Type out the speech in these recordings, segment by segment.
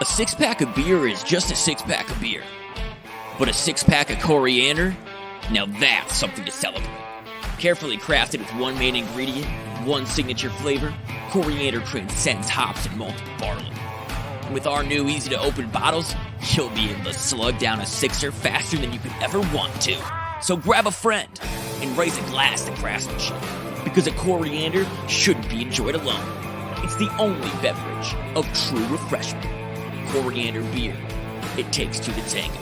A six-pack of beer is just a six-pack of beer. But a six-pack of coriander? Now that's something to celebrate. Carefully crafted with one main ingredient, one signature flavor, coriander transcends hops and malted barley. And with our new easy-to-open bottles, you'll be able to slug down a sixer faster than you could ever want to. So grab a friend and raise a glass to craftsmanship, because a coriander shouldn't be enjoyed alone. It's the only beverage of true refreshment. Coriander beer. It takes two to tango.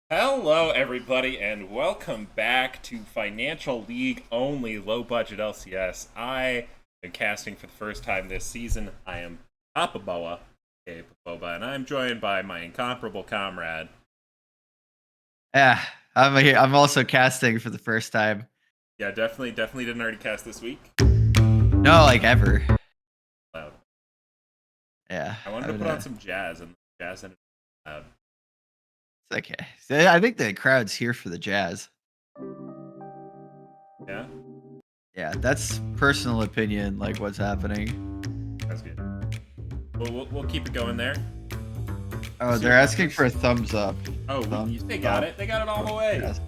Hello, everybody, and welcome back to Financial League Only Low Budget LCS. I am casting for the first time this season. I am Papaboa, aka Papoba, and I'm joined by my incomparable comrade. Yeah, I'm here. I'm also casting for the first time. Yeah, definitely didn't already cast this week. No, like ever. Loud. Yeah. I wanted to put on some jazz, and jazz ended up loud. It's okay. So I think the crowd's here for the jazz. Yeah? Yeah, that's personal opinion, like what's happening. That's good. We'll keep it going there. Oh, they're asking for a thumbs up. Oh, they got it. They got it all the way. Yes.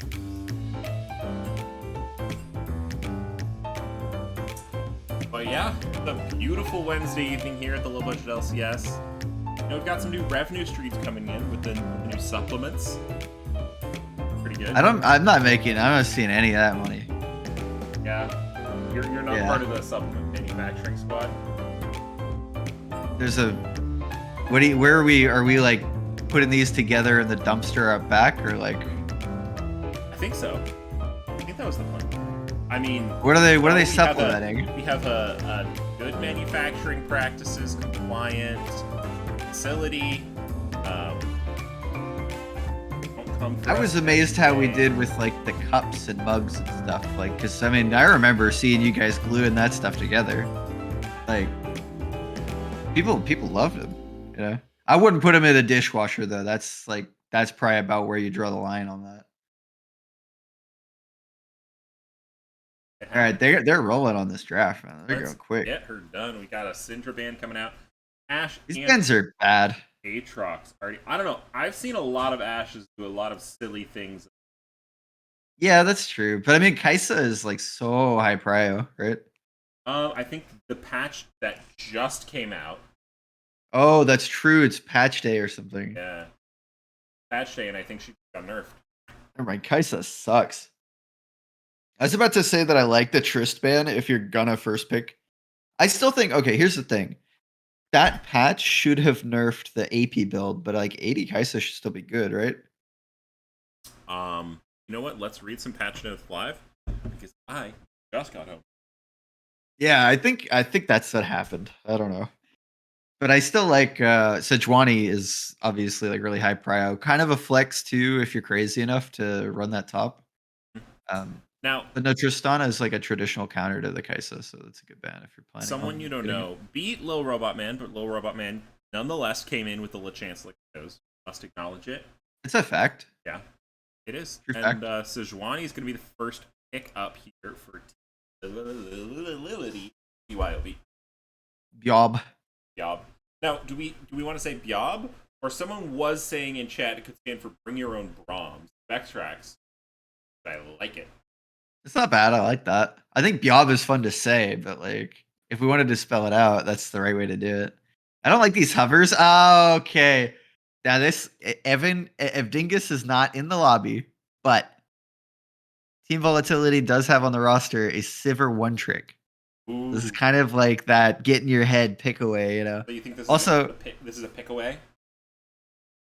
But yeah, it's a beautiful Wednesday evening here at the Low Budget LCS. You know, we've got some new revenue streams coming in with the new supplements. Pretty good. I'm not seeing any of that money. Yeah. You're not part of the supplement manufacturing squad. There's where are we like putting these together in the dumpster out back, or like? I think so. I think that was the plan. I mean, what are they supplementing? We have a good manufacturing practices, compliant facility. I was amazed how we did with like the cups and mugs and stuff. Like, cause I mean, I remember seeing you guys gluing that stuff together. Like, people loved them. You know, I wouldn't put them in a dishwasher though. That's probably about where you draw the line on that. All right, they're rolling on this draft, man. They're going quick. Get her done. We got a Syndra band coming out. Ash. These bands are bad. Aatrox already. I don't know. I've seen a lot of Ashes do a lot of silly things. Yeah, that's true. But I mean, Kaisa is like so high prio, right? I think the patch that just came out. Oh, that's true. It's patch day or something. Yeah, patch day, and I think she got nerfed. Never mind. Kaisa sucks. I was about to say that I like the Trist ban if you're gonna first pick. I still think, okay, here's the thing. That patch should have nerfed the AP build, but like 80 Kaisa should still be good, right? You know what? Let's read some patch notes live because I just got home. Yeah, I think that's what happened. I don't know. But I still like Sejuani is obviously like really high prio. Kind of a flex too if you're crazy enough to run that top. Now, but no, Tristana is like a traditional counter to the Kaisa, so that's a good ban if you're planning. Someone you don't know beat Low Robot Man, but Low Robot Man nonetheless came in with the Lechance Lictos. Must acknowledge it. It's a fact. Yeah, it is. True and fact. Sejuani is going to be the first pick up here for Volatility BYOB. BYOB. BYOB. Now, do we want to say BYOB? Or someone was saying in chat it could stand for Bring Your Own Brahms. Backtracks. I like it. It's not bad. I like that. I think BYOB is fun to say, but like if we wanted to spell it out, that's the right way to do it. I don't like these hovers. Oh, okay. Now this Evan, if Dingus is not in the lobby, but Team Volatility does have on the roster a Sivir one trick. Ooh. This is kind of like that get in your head pick away, you know. So you think this also this is a pick away?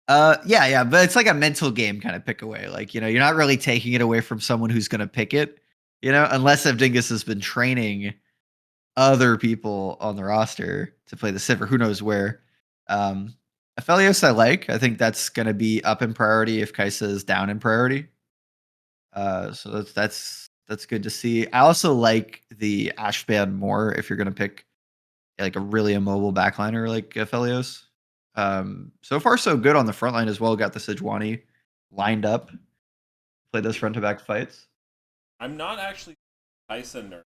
Yeah, but it's like a mental game kind of pick away. Like, you know, you're not really taking it away from someone who's gonna pick it, you know, unless Dingus has been training other people on the roster to play the Sivir. Who knows where? Aphelios I like. I think that's gonna be up in priority if Kaisa is down in priority. So that's good to see. I also like the Ashban more if you're gonna pick like a really immobile backliner like Aphelios. So far so good on the front line as well. Got the Sejuani lined up. Played those front to back fights. I'm not actually Kaisa nerf.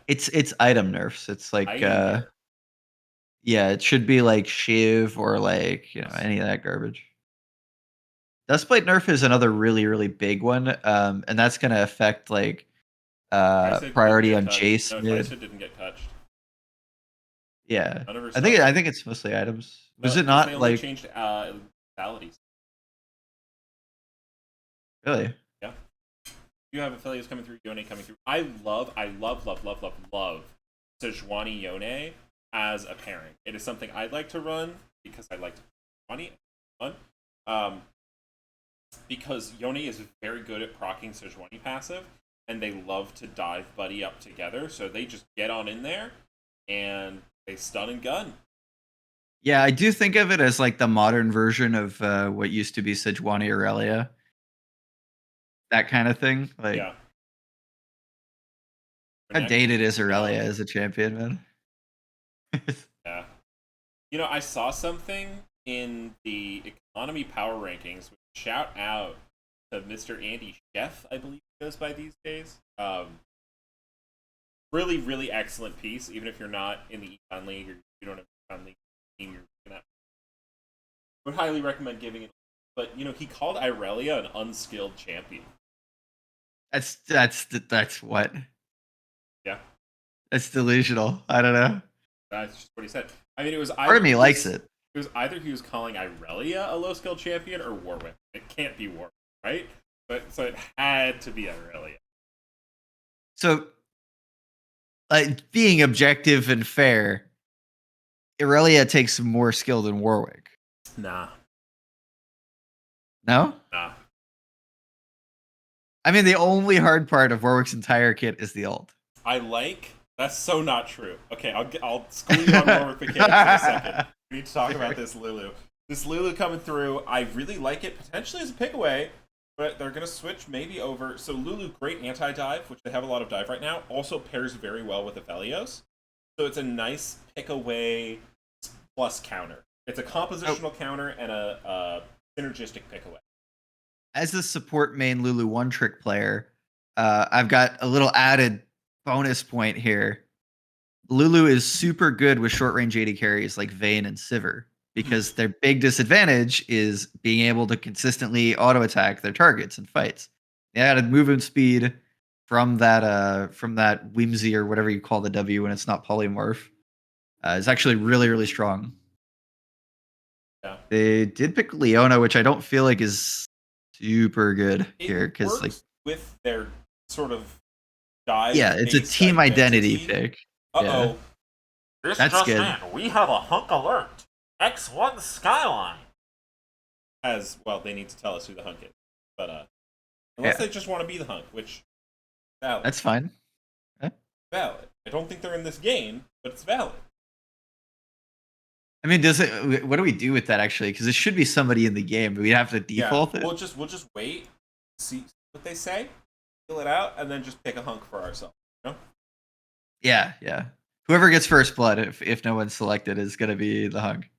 It's item nerfs. It's like yeah, it should be like Shiv or like, you know, any of that garbage. Dustplate nerf is another really, really big one. And that's gonna affect like priority on Jace. No, Kaisa didn't get touched. Yeah. I think it's mostly items. Was it not like changed letalities? Really? Yeah. You have Aphelios coming through, Yone coming through. I love Sejuani Yone as a pairing. It is something I'd like to run because I like Sejuani. Fun. Because Yone is very good at proccing Sejuani passive, and they love to dive buddy up together, so they just get on in there and they stun and gun. Yeah, I do think of it as like the modern version of what used to be Sejuani Aurelia. That kind of thing. Like, yeah. How dated is Aurelia as a champion, man? Yeah. You know, I saw something in the economy power rankings. Shout out to Mr. Andy Chef, I believe he goes by these days. Really, really excellent piece. Even if you're not in the Econ League or you don't have an Econ League team, you're gonna. I would highly recommend giving it. But you know, he called Irelia an unskilled champion. That's what. Yeah. That's delusional. I don't know. That's just what he said. I mean, it was either part of me likes it. It was either he was calling Irelia a low skill champion or Warwick. It can't be Warwick, right? So it had to be Irelia. So, being objective and fair, Aurelia takes more skill than Warwick. Nah. No? Nah. I mean, the only hard part of Warwick's entire kit is the ult. That's so not true. Okay, I'll school you on Warwick mechanics in a second. We need to talk about this Lulu. This Lulu coming through, I really like it, potentially as a pick away, but they're going to switch maybe over. So Lulu, great anti-dive, which they have a lot of dive right now, also pairs very well with Aphelios. So it's a nice pick away plus counter. It's a compositional counter and a synergistic pick away. As a support main Lulu one trick player, I've got a little added bonus point here. Lulu is super good with short range AD carries like Vayne and Sivir because their big disadvantage is being able to consistently auto attack their targets in fights. They added movement speed from that Whimsy or whatever you call the W when it's not polymorph. It's actually really, really strong. Yeah. They did pick Leona, which I don't feel like is super good here because like with their sort of dive. Yeah, it's a team identity pick. Uh-oh. Yeah. That's good. We have a hunk alert. X1 Skyline. As well, they need to tell us who the hunk is. But unless they just want to be the hunk, which valid. That's fine. Valid. I don't think they're in this game, but it's valid. I mean, what do we do with that actually? Because it should be somebody in the game, but we have to default it. We'll just wait, see what they say, fill it out, and then just pick a hunk for ourselves. You know? Yeah. Whoever gets first blood, if no one's selected, is gonna be the hunk.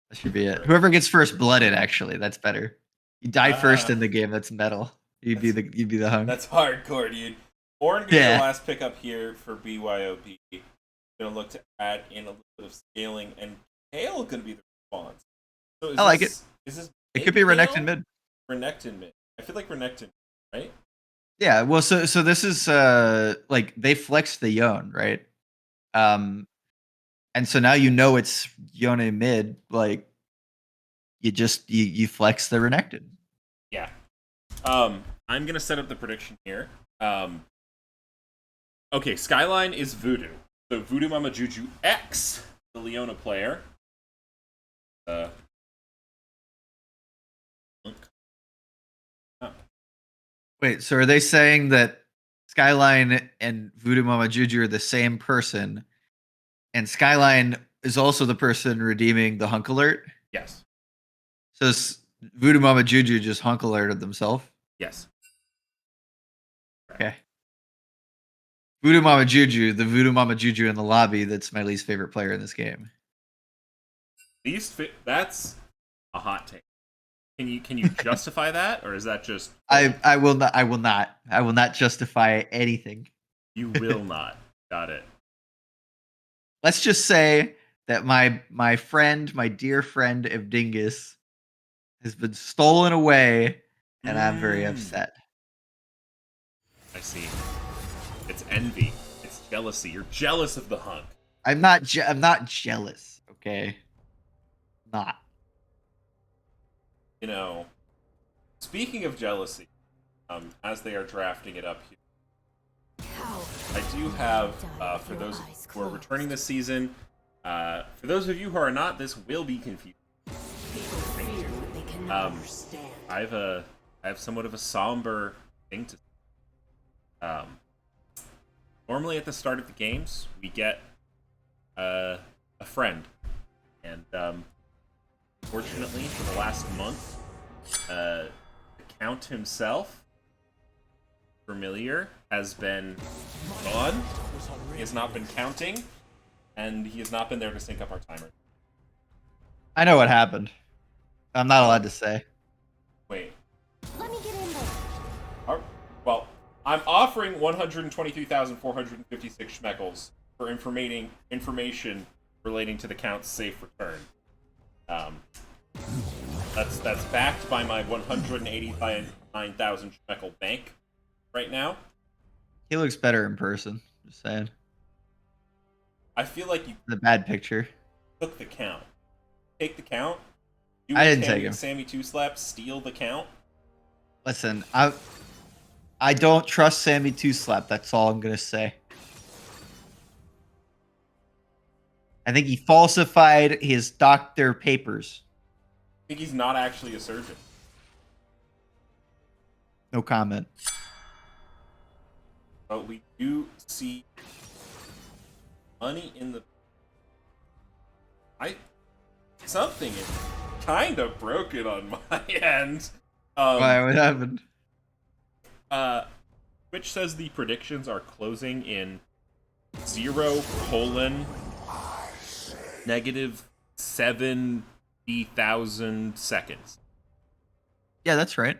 That should be it. Whoever gets first blooded, actually, that's better. You die first in the game. That's metal. You'd be the hunk. That's hardcore, dude. Orin gets the last pickup here for BYOB. Gonna look to add in a little bit of scaling, and Kale gonna be the response. So I like it. Is this? It could be Renekton mid. Renekton mid. I feel like Renekton, right? Yeah. Well, so this is like they flexed the Yone, right? And so now it's Yone mid. Like you flex the Renekton. Yeah. I'm gonna set up the prediction here. Okay, Skyline is Voodoo. So Voodoo Mama Juju X, the Leona player. Wait, so are they saying that Skyline and Voodoo Mama Juju are the same person, and Skyline is also the person redeeming the hunk alert? Yes. So Voodoo Mama Juju just hunk alerted themselves? Yes. Okay. Voodoo Mama Juju, the Voodoo Mama Juju in the lobby, that's my least favorite player in this game. That's a hot take. Can you justify that, or is that just? I will not justify anything. You will not. Got it. Let's just say that my friend, my dear friend of Dingus, has been stolen away, and I'm very upset. I see. It's envy. It's jealousy. You're jealous of the hunk. I'm not jealous. Okay. Not. You know, speaking of jealousy, as they are drafting it up here, I do have, for those who are returning this season, for those of you who are not, this will be confusing. I have somewhat of a somber thing to say. Normally at the start of the games, we get a friend, and fortunately, for the last month, the Count himself, Familiar, has been gone. He has not been counting, and he has not been there to sync up our timer. I know what happened. I'm not allowed to say. Wait. Let me get in there. Well, I'm offering 123,456 schmeckles for information relating to the Count's safe return. That's backed by my 189,000 shekel bank right now. He looks better in person. Just saying. I feel like you The bad picture. took the Count. Take the Count. I didn't take him. Sammy 2-slap, steal the Count. Listen, I don't trust Sammy 2-slap. That's all I'm gonna say. I think he falsified his doctor papers. I think he's not actually a surgeon. No comment. But we do see money in the... Something is kind of broken on my end. Why? What happened? Twitch says the predictions are closing in 0:- -70,000 seconds. Yeah, that's right.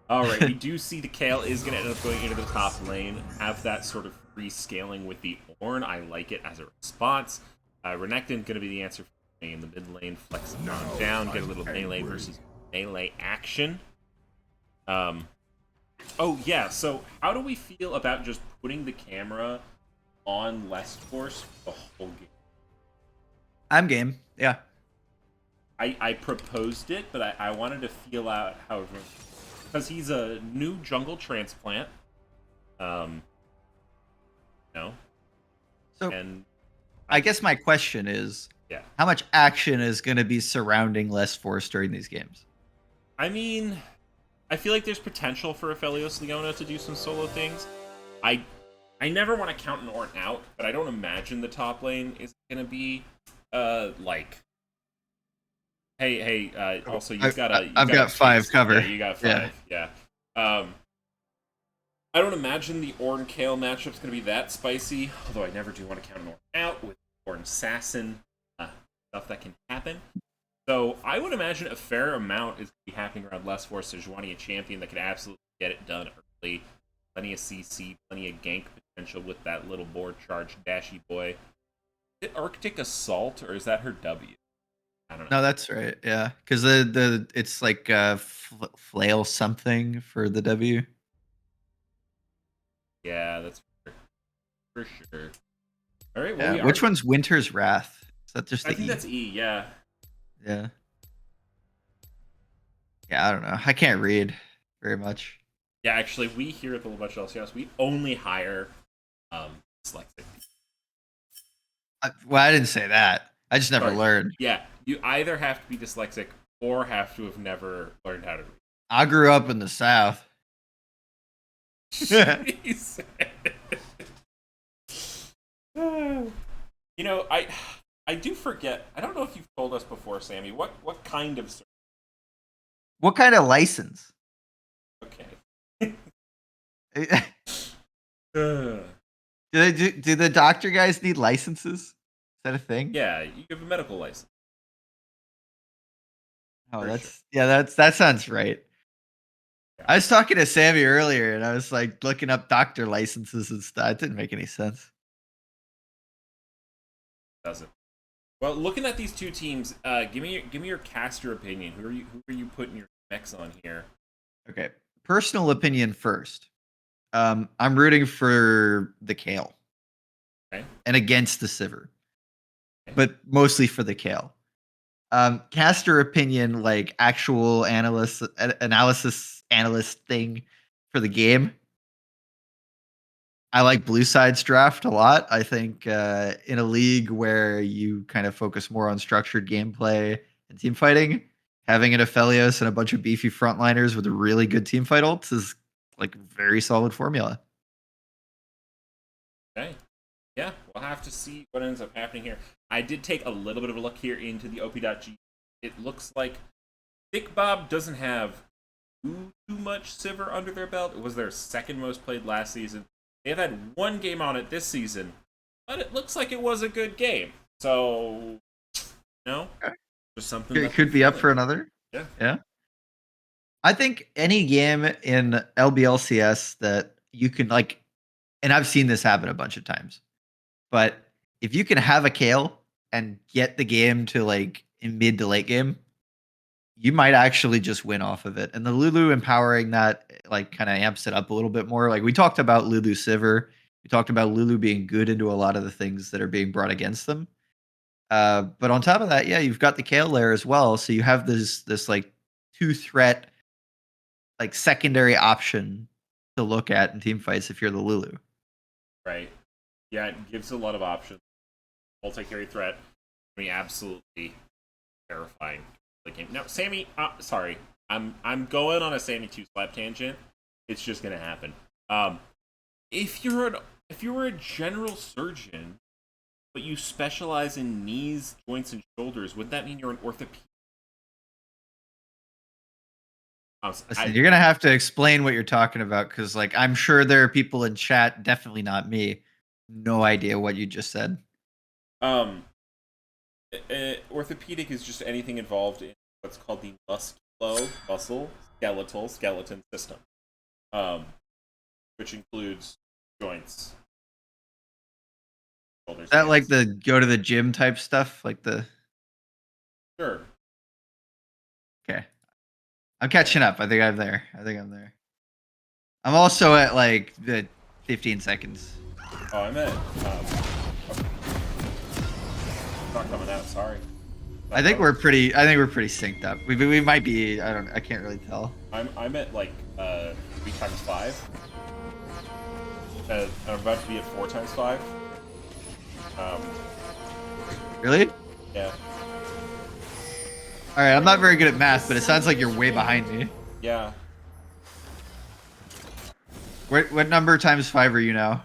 Alright, we do see the Kale is going to end up going into the top lane, have that sort of free scaling with the Ornn. I like it as a response. Renekton going to be the answer for me in the mid lane, flex it down, get a little melee versus melee action. Oh yeah, so how do we feel about just putting the camera on Lest Force the whole game? I'm game. Yeah. I proposed it, but I wanted to feel out how everyone... Because he's a new jungle transplant. No. So And I guess my question is, yeah. how much action is going to be surrounding Lest Force during these games? I mean, I feel like there's potential for Aphelios Leona to do some solo things. I never want to count an Ornn out, but I don't imagine the top lane is going to be, like... Hey, also, you've got a... I've got 5 cover. Yeah, you got 5, yeah. I don't imagine the Ornn Kale matchup's going to be that spicy, although I never do want to count an Ornn out with Ornn Assassin. Stuff that can happen. So I would imagine a fair amount is going to be happening around Less Force Sejuani, a champion that can absolutely get it done early. Plenty of CC, plenty of gank potential with that little board charge dashy boy. Is it Arctic Assault, or is that her W? I don't know. No, that's right. Yeah, because it's like flail something for the W. Yeah, that's for sure. All right, well, Yeah. Which one's Winter's Wrath? Is that just the I think E? that's E, yeah. Yeah. Yeah, I don't know. I can't read very much. Yeah, actually, we here at the LBLCS LCS, we only hire dyslexic. Well, I didn't say that. I just never Sorry. learned. Yeah, you either have to be dyslexic or have to have never learned how to read. I grew up in the South. Jeez. You know, I do forget. I don't know if you've told us before, Sammy. What kind of What kind of license? Okay. Do the doctor guys need licenses? Is that a thing? Yeah, you have a medical license. Oh, For that sounds right. Yeah. I was talking to Sammy earlier, and I was like looking up doctor licenses and stuff. It didn't make any sense. Doesn't. Well, looking at these two teams, give me your caster opinion. Who are you putting your specs on here? Okay, personal opinion first. I'm rooting for the Kale. Okay. And against the Sivir. Okay. But mostly for the Kale. Caster opinion, like actual analysis analyst thing for the game. I like Blue Side's draft a lot. I think in a league where you kind of focus more on structured gameplay and team fighting, having an Aphelios and a bunch of beefy frontliners with really good team fight ults is like very solid formula. Okay. Yeah, we'll have to see what ends up happening here. I did take a little bit of a look here into the OP.G. It looks like Thick Bob doesn't have too much Sivir under their belt. It was their second most played last season. They've had one game on it this season, but it looks like it was a good game. So, no, just something. It could be up for another. Yeah. Yeah. I think any game in LBLCS that you can like, and I've seen this happen a bunch of times, but if you can have a Kale and get the game to like in mid to late game, you might actually just win off of it. And the Lulu empowering that like kind of amps it up a little bit more. Like we talked about Lulu Sivir. We talked about Lulu being good into a lot of the things that are being brought against them. But on top of that, yeah, you've got the Kale layer as well. So you have this like 2-threat like secondary option to look at in team fights if you're the Lulu. Right. Yeah, it gives a lot of options. Multi-carry threat. I mean, absolutely terrifying. The game. Now, Sammy, sorry, I'm going on a Sammy 2 slap tangent. It's just gonna happen. If you were a general surgeon, but you specialize in knees, joints, and shoulders, would that mean you're an orthopedic? Listen, you're gonna have to explain what you're talking about because, like, I'm sure there are people in chat, definitely not me, no idea what you just said. Orthopedic is just anything involved in what's called the skeleton system, which includes joints, shoulders. Is that like the go to the gym type stuff? Like the. Sure. Okay. I'm catching up. I think I'm there. I'm also at like the 15 seconds. Oh, I'm at. Not coming out. Sorry. I think we're pretty synced up. We might be. I can't really tell. I'm at like 3 times 5. I'm about to be at 4 times 5. Really? Yeah. All right. I'm not very good at math, but it sounds like you're way behind me. Yeah. What number times 5 are you now?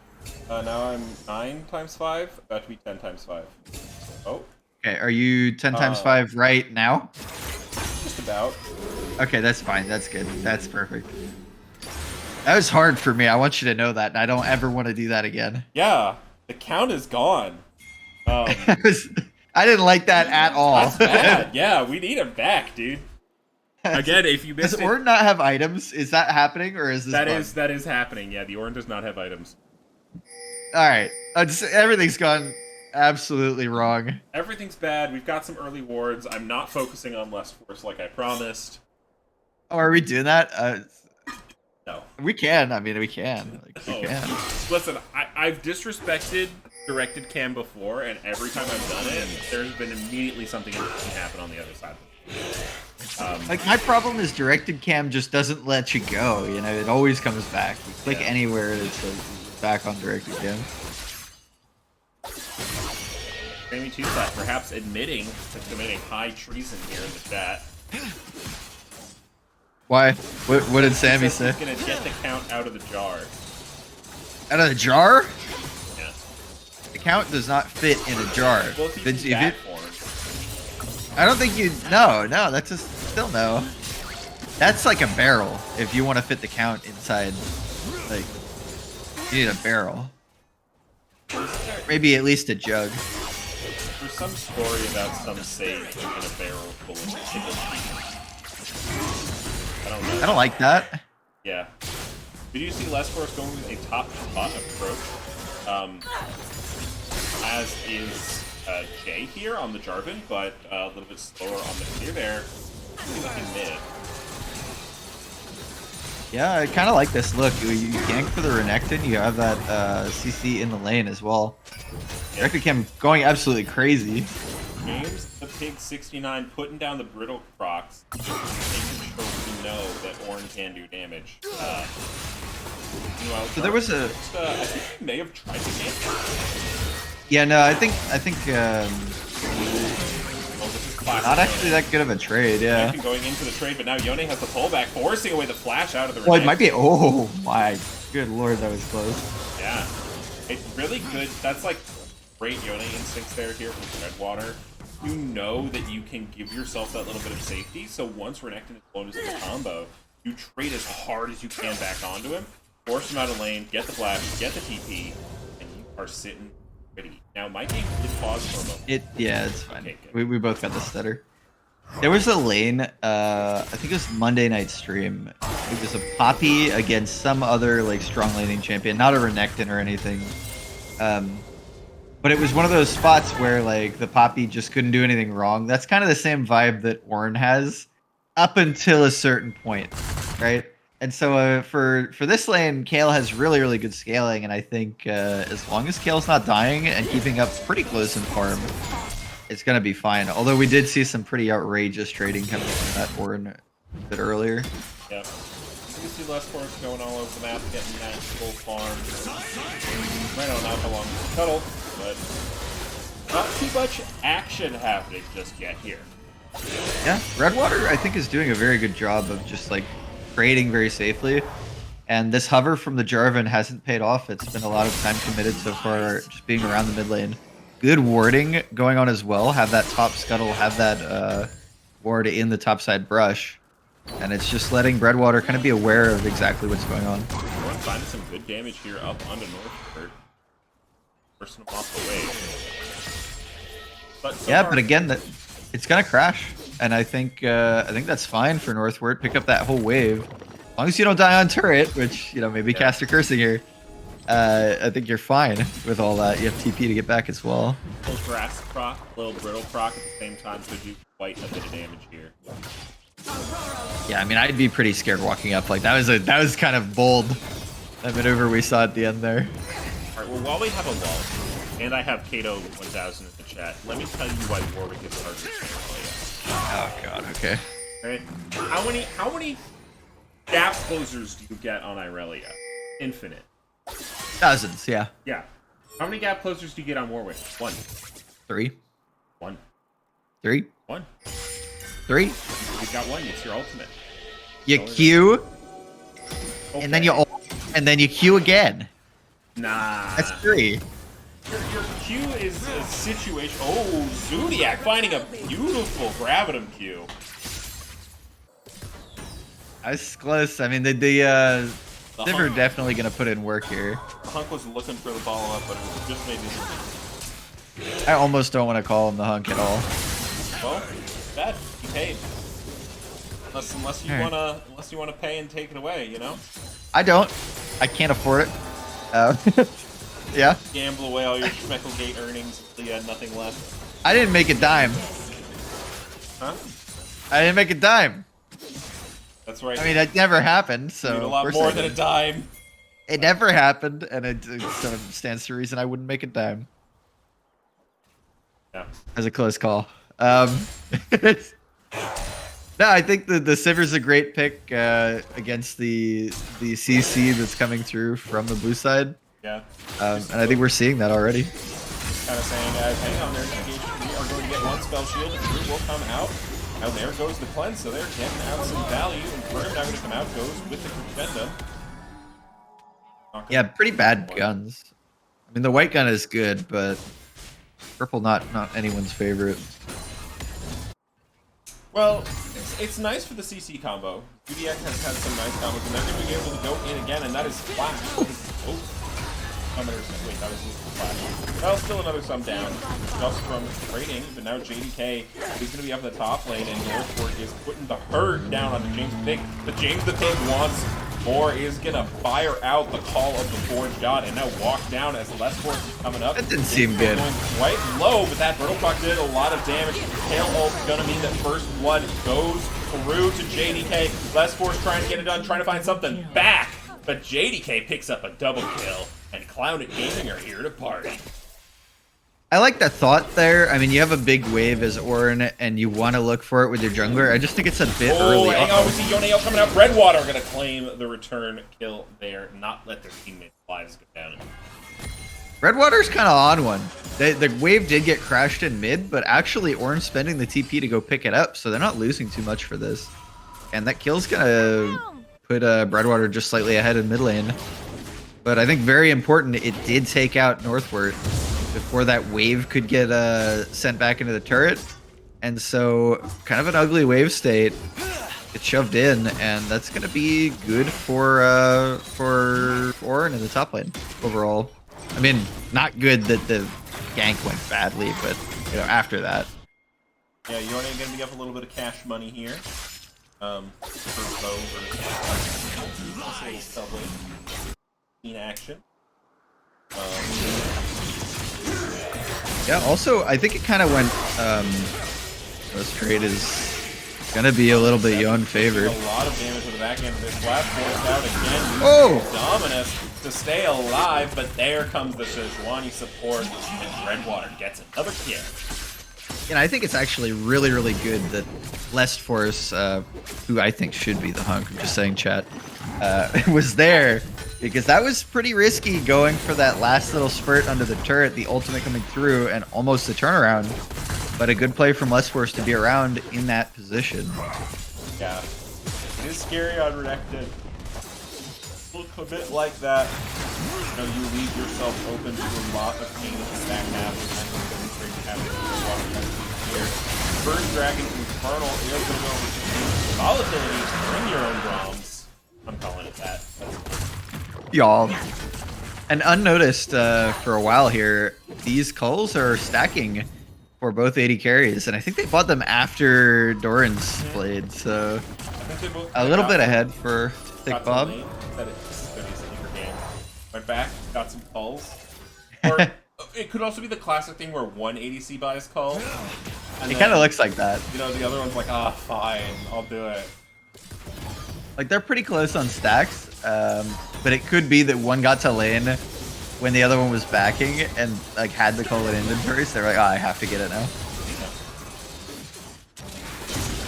Now I'm 9 times 5. About to be 10 times 5. Oh. Okay. Are you 10 times 5 right now? Just about. Okay, that's fine. That's good. That's perfect. That was hard for me. I want you to know that, and I don't ever want to do that again. Yeah, the count is gone. I I didn't like that at all. That's bad. Yeah, we need him back, dude. Again, if you missed Does it, Orn not have items? Is that happening, or is this that is happening. Yeah, the Orn does not have items. All right, everything's gone absolutely wrong. Everything's bad. We've got some early wards. I'm not focusing on less force like I promised. Oh, are we doing that? No. We can. I mean, we can. Like, we can. Listen, I've disrespected directed cam before, and every time I've done it, there's been immediately something interesting happen on the other side. Like, my problem is directed cam just doesn't let you go. You know, it always comes back. You click anywhere, it's like back on directed cam. Jamie Two-Sat perhaps admitting to committing high treason here in the chat. Why? What did Sammy say? He's gonna get the count out of the jar. Out of the jar? Yeah. The count does not fit in a jar. Well, if he's in bat form. I don't think you. No, that's just still no. That's like a barrel. If you want to fit the count inside, like you need a barrel. Maybe at least a jug. There's some story about some sage in a barrel full of chicken. I don't know. I don't like that. Yeah. Did you see Les Force going with a top-to-pot approach? As is Jay here on the Jarvan, but a little bit slower on the clear there. Looking mid. Yeah, I kind of like this look. You gank for the Renekton, you have that CC in the lane as well. Yeah. Directed cam going absolutely crazy. James the Pig 69 putting down the brittle procs, making sure we know that Orn can do damage. Meanwhile, So there was a. I think he may have tried to gank. Yeah, no, I think Well, this is classic not actually Yone. that good of a trade. Yeah. Going into the trade, but now Yone has the pullback, forcing away the flash out of the. Well, it Renekton. might be. Oh my good lord, that was close. Yeah, it's really good. That's like great Yone instincts here from Redwater. You know that you can give yourself that little bit of safety, so once Renekton is blown into the combo, you trade as hard as you can back onto him, force him out of lane, get the flash, get the TP, and you are sitting pretty. Now, my game is paused for a moment. Yeah, it's fine. Okay, good. We both got the stutter. There was a lane, I think it was Monday night stream. It was a Poppy against some other like strong laning champion, not a Renekton or anything. But it was one of those spots where like the Poppy just couldn't do anything wrong. That's kind of the same vibe that Ornn has up until a certain point, right? And so for this lane, Kayle has really good scaling, and I think as long as Kale's not dying and keeping up pretty close in farm, it's gonna be fine. Although we did see some pretty outrageous trading coming from that Ornn a bit earlier. Yeah. You see Les Force going all over the map, getting that full farm. Right on up along the tunnel, but not too much action happening just yet here. Yeah, Redwater I think is doing a very good job of just like trading very safely. And this hover from the Jarvan hasn't paid off. It's been a lot of time committed so far, just being around the mid lane. Good warding going on as well. Have that top scuttle, have that ward in the topside brush. And it's just letting Redwater kind of be aware of exactly what's going on. Ornn finding some good damage here up onto Northford. Forcing him off the way. But so Yeah, far, but again, it's gonna crash. And I think that's fine for Northward. Pick up that whole wave. As long as you don't die on turret, which, you know, maybe caster cursing here. I think you're fine with all that. You have TP to get back as well. little grass proc, little brittle proc at the same time could do quite a bit of damage here. Yeah, I mean, I'd be pretty scared walking up. Like that was kind of bold. That maneuver we saw at the end there. All right, well, while we have a lull, and I have Kato 1000 in the chat, let me tell you why Warwick is harder to play. Oh god. Okay. Right? How many gap closers do you get on Irelia? Infinite. Dozens. Yeah. Yeah. How many gap closers do you get on Warwick? 1. 3. 1. 3. 1. 3. You've got 1. It's your ultimate. You Q, Okay. and then you ult, and then you Q again. Nah. That's 3. Your Q is a situation. Oh, Zodiac finding a beautiful Gravitum Q. That's close. I mean, the Sivir definitely gonna put in work here. Hunk was looking for the follow up, but it just made me. I almost don't want to call him the hunk at all. Well, bad. He paid. Unless you wanna pay and take it away, you know. I don't. I can't afford it. Yeah. Gamble away all your Schmecklegate earnings until you had nothing left. I didn't make a dime. Huh? I didn't make a dime. That's right. I mean, it never happened. So you need a lot more than a dime. It never happened, and it stands to reason I wouldn't make a dime. Yeah. As a close call. No, I think the Sivir's a great pick against the CC that's coming through from the blue side. Yeah. And I think we're seeing that already. Kind of saying, guys, hang on there. We are going to get one spell shield. The group will come out. Now there goes the cleanse, so they're getting out some value. And Grim now going to come out, goes with the crescendo. Yeah, pretty bad guns. I mean, the white gun is good, but purple not anyone's favorite. Well, it's nice for the CC combo. UDX has had some nice combos, and they're going to be able to go in again, and that is flash. Oh. Wait, that was flash. That was still another sum down, just from trading, but now JDK is going to be up in the top lane, and Northport is putting the hurt down on the James the Pig. But James the Pig wants more, is going to fire out the call of the Forge God, and now walk down as less force is coming up. That didn't seem good. Going quite low, but that Brittle Puck did a lot of damage. Tail ult's going to mean that First Blood goes through to JDK. Less force trying to get it done, trying to find something back. But JDK picks up a double kill, and Clown and Gaming are here to party. I like that thought there. I mean, you have a big wave as Orin, and you want to look for it with your jungler. I just think it's a bit early. Hang on, we see Yoneo coming out. Redwater going to claim the return kill there, not let their teammates' lives go down. Redwater's kind of on one. The wave did get crashed in mid, but actually Orin's spending the TP to go pick it up, so they're not losing too much for this. And that kill's going to put Redwater just slightly ahead in mid lane. But I think very important, it did take out Northward before that wave could get sent back into the turret. And so kind of an ugly wave state. It's shoved in, and that's going to be good for Orin in the top lane overall. I mean, not good that the gank went badly, but you know, after that. Yeah, Yone going to be up a little bit of cash money here. For Bo versus Subway. In action. Yeah, also, I think it kind of went, this trade is going to be a little bit Yon favored. A lot of damage to the back end of this. Last force out again. Oh! Dominus to stay alive, but there comes the Sejuani support, and Redwater gets another kill. And I think it's actually really, really good that Lest Force, who I think should be the hunk, I'm just saying, chat, was there. Because that was pretty risky going for that last little spurt under the turret, the ultimate coming through, and almost the turnaround. But a good play from Less Force to be around in that position. Yeah. It is scary on Renekton. Look a bit like that. You know, you leave yourself open to a lot of pain with the stack half, and then demonstrate having here. First Dragon Infernal is going to go over to Volatility. Bring your own drums. I'm calling it that. Y'all. And unnoticed for a while here, these culls are stacking for both 80 carries, and I think they bought them after Doran's played, so a little bit ahead for Thick Bob. Went back, got some culls. Or it could also be the classic thing where one ADC buys cull. It kind of looks like that. You know, the other one's like, ah, fine, I'll do it. Like, they're pretty close on stacks, but it could be that one got to lane when the other one was backing and like had the call in inventory, so they're like, oh, I have to get it now.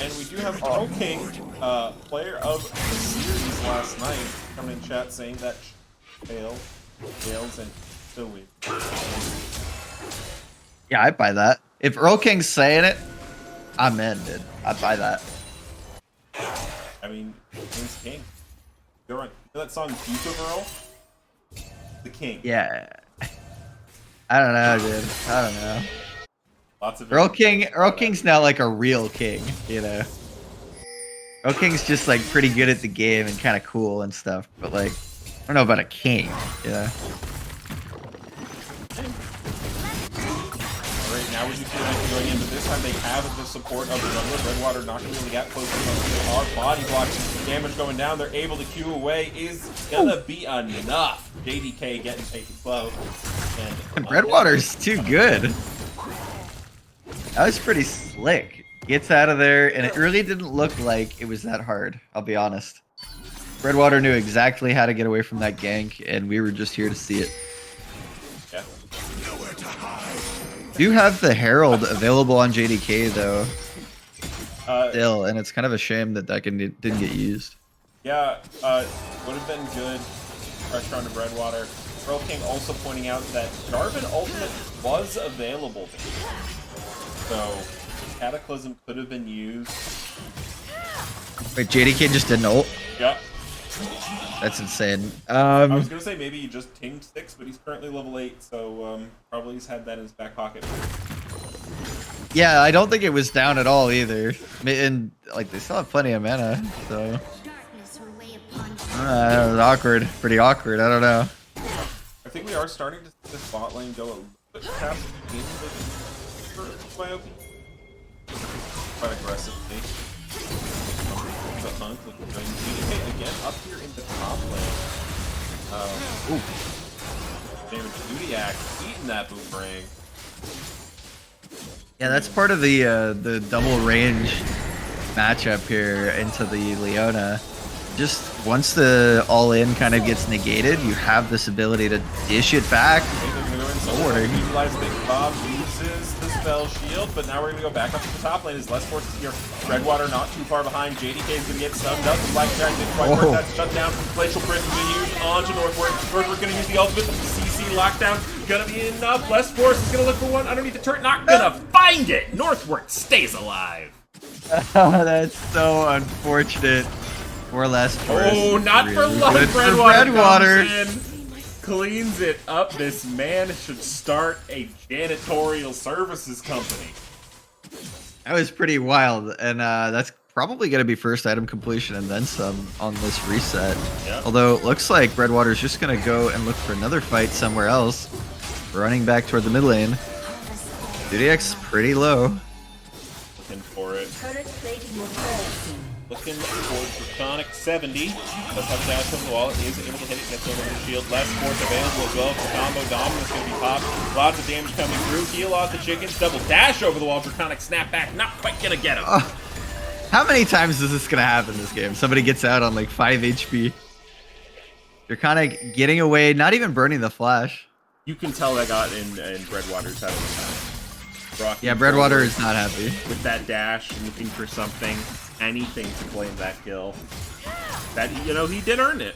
And we do have Earl King, player of the series last night, coming in chat saying that fails and still wins. Yeah, I'd buy that. If Earl King's saying it, I'm in, dude. I'd buy that. I mean, King's King. You know that song Duke of Earl? The King. Yeah. I don't know, dude. I don't know. Lots of Earl King's now like a real king, you know. Earl King's just like pretty good at the game and kind of cool and stuff, but like, I don't know about a king, you know. now we do see anything going in, but this time they have the support of the jungler. Redwater not going to really get close enough. They are body blocking. Damage going down. They're able to Q away. Is gonna be enough. JDK getting taken slow. And Redwater's too good. That was pretty slick. Gets out of there, and it really didn't look like it was that hard, I'll be honest. Redwater knew exactly how to get away from that gank, and we were just here to see it. Yeah. Do have the Herald available on JDK, though. Still, and it's kind of a shame that didn't get used. Yeah, would have been good. Pressure onto Redwater. Pearl King also pointing out that Jarvan Ultimate was available. So, Cataclysm could have been used. Wait, JDK just didn't ult? Yeah. That's insane. I was gonna say maybe he just tinged 6, but he's currently level 8, so probably he's had that in his back pocket. Yeah, I don't think it was down at all either. And like they still have plenty of mana, so it was awkward, pretty awkward. I don't know. I think we are starting to see the bot lane go a little bit past the BYOB. Quite aggressively. The hunt looking good. DK again up here in the top lane. Damage Dudiak eating that boomerang. Yeah, that's part of the double range matchup here into the Leona. Just once the all-in kind of gets negated, you have this ability to dish it back. Utilize Big Bob, uses the spell shield, but now we're going to go back up to the top lane as less forces here. Redwater not too far behind. JDK is going to get summed up. The Black Dragon didn't quite work. That's shut down. Glacial Bridge is going to use onto Northward. Northward going to use the ultimate. The CC lockdown going to be enough. Less Force is going to look for one underneath the turret. Not going to find it. Northward stays alive. That's so unfortunate. For less Force. Oh, not really for love. Redwater. Cleans it up. This man should start a janitorial services company. That was pretty wild, and that's probably going to be first item completion and then some on this reset. Yep. Although it looks like Redwater's just going to go and look for another fight somewhere else, running back toward the mid lane. Dudiak's pretty low. Looking for it. Looking for Draconic 70. Does have a dash from the wall. Is able to hit it. Gets over the shield. Less force available as well. For combo dominance going to be popped. Lots of damage coming through. Heal off the chickens. Double dash over the wall. Draconic snapback. Not quite going to get him. How many times is this going to happen in this game? Somebody gets out on like 5 HP. Draconic getting away. Not even burning the flash. You can tell that got in Breadwater's head of the time. Yeah, Breadwater is not happy. With that dash, looking for something. Anything to claim that kill. That, you know, he did earn it.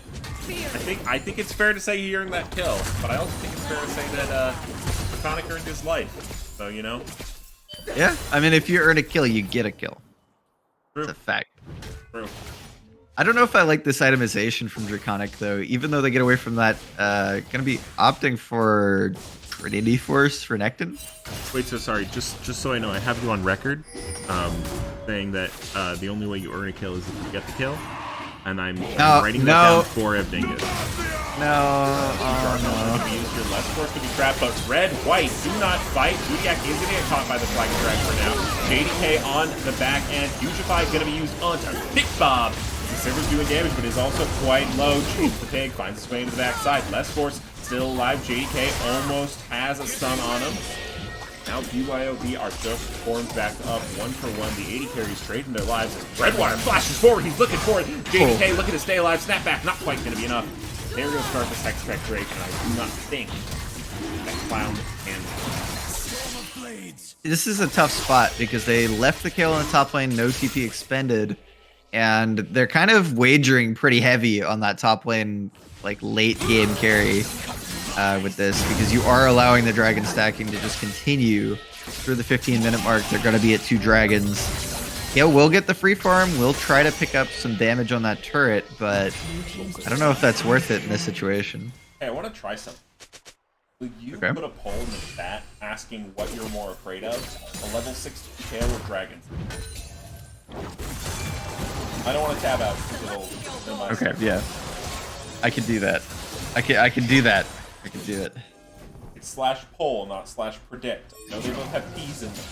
I think it's fair to say he earned that kill, but I also think it's fair to say that Draconic earned his life. So, you know. Yeah, I mean, if you earn a kill, you get a kill. True. It's a fact. True. I don't know if I like this itemization from Draconic though. Even though they get away from that, gonna be opting for Trinity Force for Nectin. Wait, so sorry, just so I know, I have you on record, saying that the only way you earn a kill is if you get the kill, and I'm writing that down for Evdingus. No, Use your less force to be trapped, but red, white, do not fight. Dudiak is going to get caught by the flag drag for now. JDK on the back end. Fugify is going to be used onto Big Bob. The Silver's doing damage, but is also quite low. Chase the pig, finds his way into the backside. Less force still alive. JDK almost has a stun on him. Now BYOB are just formed back up 1-for-1. The 80 carries trading their lives. Redwater flashes forward. He's looking for it. JDK looking to stay alive. Snapback, not quite going to be enough. There goes start this Hex Tech creation. I do not think that Clown can. this is a tough spot because they left the kill in the top lane, no TP expended, and they're kind of wagering pretty heavy on that top lane, like late game carry with this, because you are allowing the dragon stacking to just continue through the 15-minute mark. They're going to be at 2 dragons. Yeah, we'll get the free farm. We'll try to pick up some damage on that turret, but I don't know if that's worth it in this situation. Hey, I want to try something. Will you put a poll in the chat asking what you're more afraid of? A level 60 tail or dragons? I don't want to tab out because it'll Okay, yeah. I can do that. I can do that. I can do it. It's /poll, not /predict. I know they both have P's in them.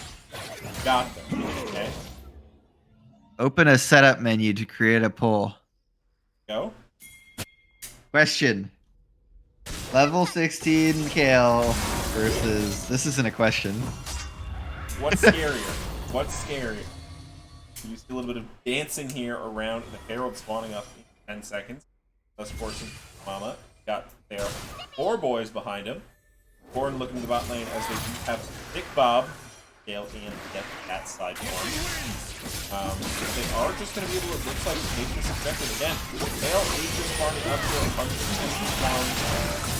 Got them. Okay. Open a setup menu to create a poll. Go. Question. Level 16 Kale versus... This isn't a question. What's scarier? What's scarier? You see a little bit of dancing here around the Herald spawning up in 10 seconds. Thus forcing Mama. Got their 4 boys behind him. Gordon looking to the bot lane as they do have Big Bob, Gale, and get that side form. They are just going to be able to, looks like, take this objective again. Gale is just farming up to a bunch of pounds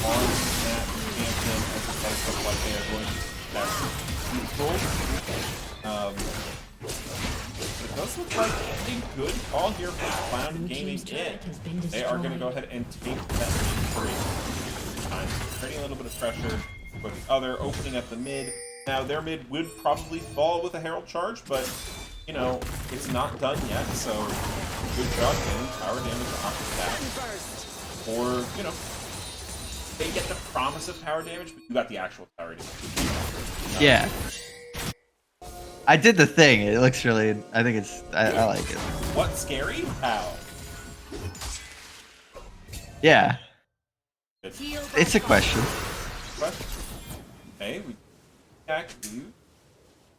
on that champion as it does look like they are going to test neutral. It does look like a good call here for Cloud Gaming in. They are going to go ahead and take that lead 3 times. Creating a little bit of pressure for the other, opening up the mid. Now, their mid would probably fall with a Herald charge, but, you know, it's not done yet, so good job getting power damage off the back. Or, you know, they get the promise of power damage, but you got the actual power damage. Yeah. I did the thing. It looks really... I think it's... I like it. What's scary? How? Yeah. Good. It's a question. Okay, we back to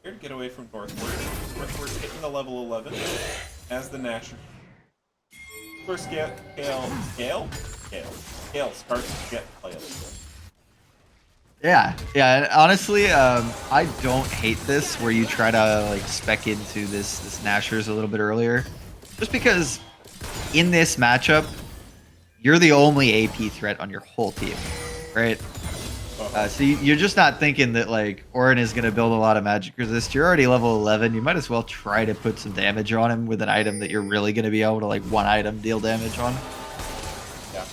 here to get away from Northward. Northward's hitting the level 11 as the Nasher. First Gale starts to get playable. Yeah, and honestly, I don't hate this where you try to like spec into this Nashers a little bit earlier, just because in this matchup, you're the only AP threat on your whole team, right? So you're just not thinking that like Orin is going to build a lot of magic resist. You're already level 11. You might as well try to put some damage on him with an item that you're really going to be able to like one item deal damage on. Yeah.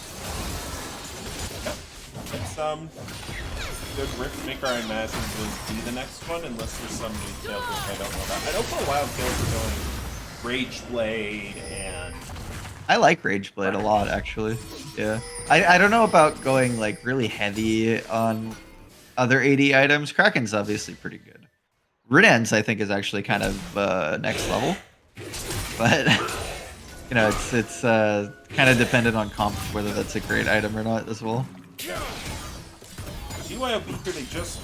It's good Rift Maker, I imagine, will be the next one, unless there's some new tails which I don't know about. I know for a while tails are going Rage Blade and... I like Rage Blade a lot, actually. Yeah. I don't know about going like really heavy on other AD items. Kraken's obviously pretty good. Runan's, I think, is actually kind of next level. But, you know, it's kind of dependent on comp whether that's a great item or not as well. BYOB here, they just...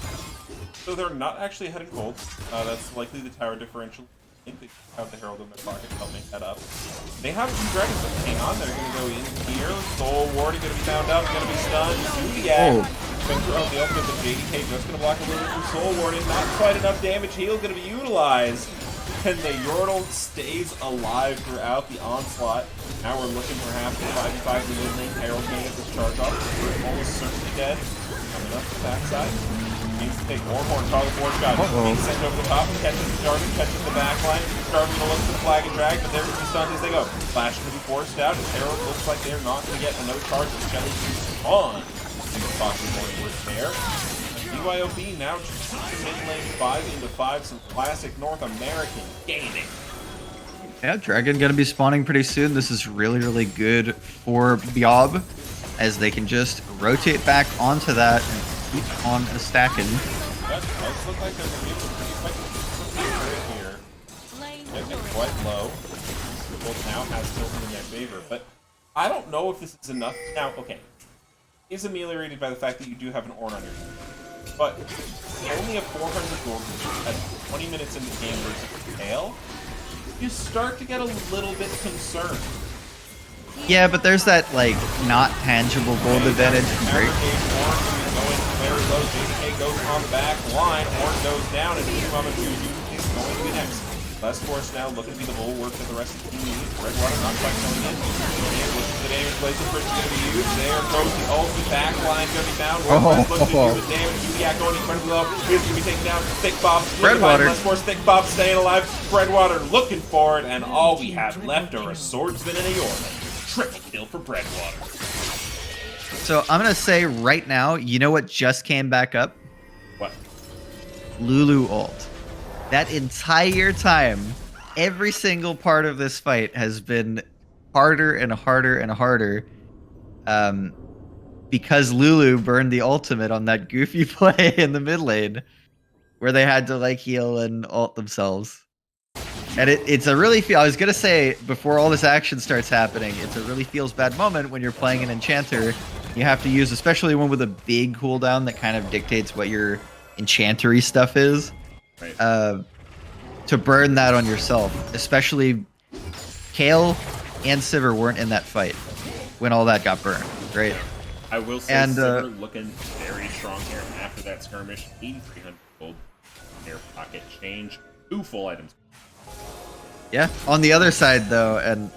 So they're not actually ahead in gold. That's likely the tower differential. I think they have the Herald in their pocket to help make that up. They have 2 dragons that hang on. They're going to go in here. Soul Ward going to be found up, going to be stunned. Zodiac. Oh, the ultimate, but JDK just going to block a little bit from Soul Ward. Not quite enough damage. Heal's going to be utilized. And the Yordle stays alive throughout the onslaught. Now we're looking for half the 5v5 in the mid lane. Herald can get this charge off. We're almost certainly dead. Coming up the backside. Needs to take more horn. Target board shot. Being sent over the top and catches the Jarvan, catches the backline. Jarvan gonna look for the flag and drag, but they're gonna be stunned as they go. Flash gonna be forced out, and Herald looks like they're not gonna get another charge with Shelly on. Possibly more work there. BYOB now just mid lane 5 into 5, some classic North American gaming. Yeah, Dragon gonna be spawning pretty soon. This is really, really good for BYOB, as they can just rotate back onto that and keep on stacking. That does look like they're gonna be able to pretty quickly here. Getting quite low. Both now has tilted in their favor, but I don't know if this is enough. Now, okay, is ameliorated by the fact that you do have an Ornn on your team. But only a 400 gold at 20 minutes in the game versus Kale, you start to get a little bit concerned. Yeah, but there's that like not tangible gold advantage. Right? Going very low. JDK goes on the back line. Ornn goes down, and Mama Juju is going to be next. Less Force now looking to be the bulwark that the rest of the team needs. Redwater not quite going in. And looking for the damage place the first is going to be used. There goes the ultimate back line going to be found. Looking to do the damage. Zodiac going incredibly low. He's going to be taken down. Thick Bob. Redwater. Less Force. Thick Bob staying alive. Redwater looking for it. And all we have left are a swordsman and a Yorman. Triple kill for Breadwater. So I'm gonna say right now, you know what just came back up? What? Lulu ult. That entire time, every single part of this fight has been harder and harder and harder. because Lulu burned the ultimate on that goofy play in the mid lane, where they had to like heal and ult themselves. And it's a really I was gonna say before all this action starts happening, it's a really feels bad moment when you're playing an enchanter. You have to use, especially one with a big cooldown that kind of dictates what your enchantery stuff is, Right. to burn that on yourself. Especially Kale and Sivir weren't in that fight when all that got burned, right? I will say Sivir looking very strong here after that skirmish. 8,300 gold in their pocket change. 2 full items. Yeah. On the other side, though, and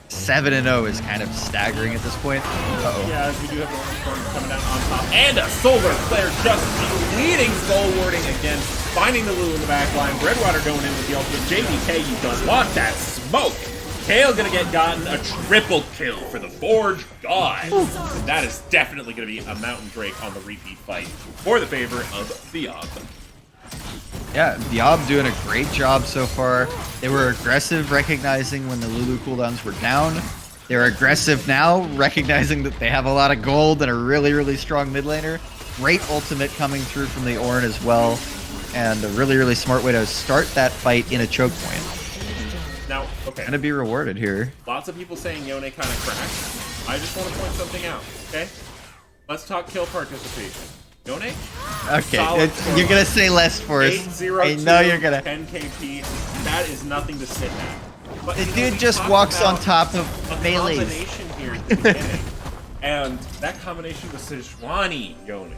7-0 is kind of staggering at this point. Uh-oh. Yeah, as we do have an orange storm coming down on top. And a solar flare just leading soul warding again. Finding the Lulu in the back line. Redwater going in with the ultimate. JDK, you don't want that smoke. Kale gonna get gotten a triple kill for the Forge God. And that is definitely gonna be a Mountain Drake on the repeat fight for the favor of BYOB. Yeah, BYOB doing a great job so far. They were aggressive, recognizing when the Lulu cooldowns were down. They're aggressive now, recognizing that they have a lot of gold and a really, really strong mid laner. Great ultimate coming through from the Ornn as well. And a really, really smart way to start that fight in a choke point. Now, okay. Gonna be rewarded here. Lots of people saying Yone kind of cracked. I just want to point something out, okay? Let's talk kill participation. Yone? Okay, you're gonna say less for us. 802, I know you're gonna. 10 KP. That is nothing to sit at. But The dude just walks on top of a melees. combination here at the beginning. And that combination was Sejuani Yone.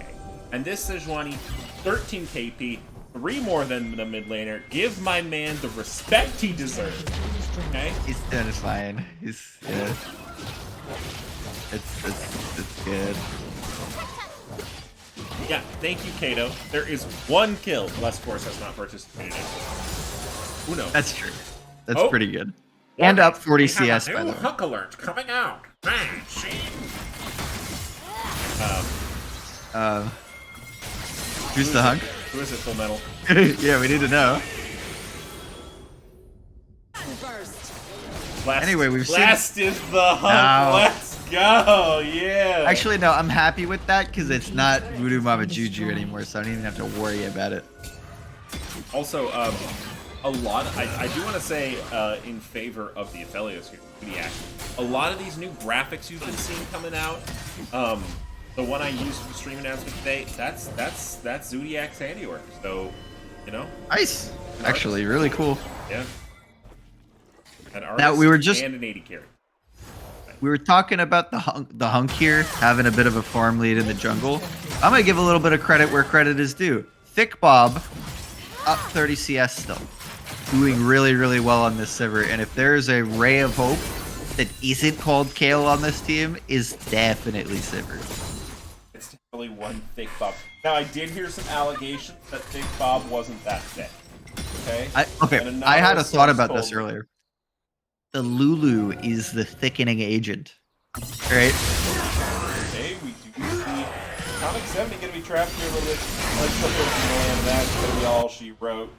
And this Sejuani, 13 KP, 3 more than the mid laner. Give my man the respect he deserves. Okay? He's doing fine. He's good. It's good. Yeah, thank you, Kato. There is 1 kill Less Force has not participated in. Who knows? That's true. That's Oh. pretty good. And up 40 We have CS, a by new the way. hook alert coming out. Bang, see? Who's the hunk? Who is it, Full Metal? Yeah, we need to know. Blast, Anyway, we've seen- Blast is the hunk. Ow. Let's go. Yeah. Actually, no, I'm happy with that because it's not Voodoo Mama Juju anymore, so I don't even have to worry about it. Also, a lot. I do want to say in favor of the Aphelios here, Zodiac. A lot of these new graphics you've been seeing coming out. The one I used for the stream announcement today. That's Zodiac's handiwork. So, you know. Nice. Actually, really cool. Yeah. An artist Now, we were just- and an 80 carry. We were talking about the hunk here having a bit of a farm lead in the jungle. I'm gonna give a little bit of credit where credit is due. Thick Bob, up 30 CS still, doing really, really well on this Sivir. And if there's a ray of hope that isn't called Kale on this team, is definitely Sivir. It's definitely one Thick Bob. Now, I did hear some allegations that Thick Bob wasn't that thick. Okay. And I had a thought source about told this me. earlier. The Lulu is the thickening agent, right? Okay, we do see Comic 70 gonna be trapped here a little bit. Let's put this in the land. That's gonna be all she wrote.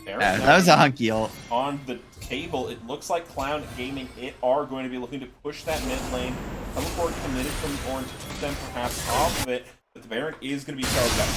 There Yeah, we go. that was a hunky ult. On the table, it looks like Clown Gaming are going to be looking to push that mid lane. Coming forward committed from Orange to keep them perhaps off of it, but the Baron is going to be charged up.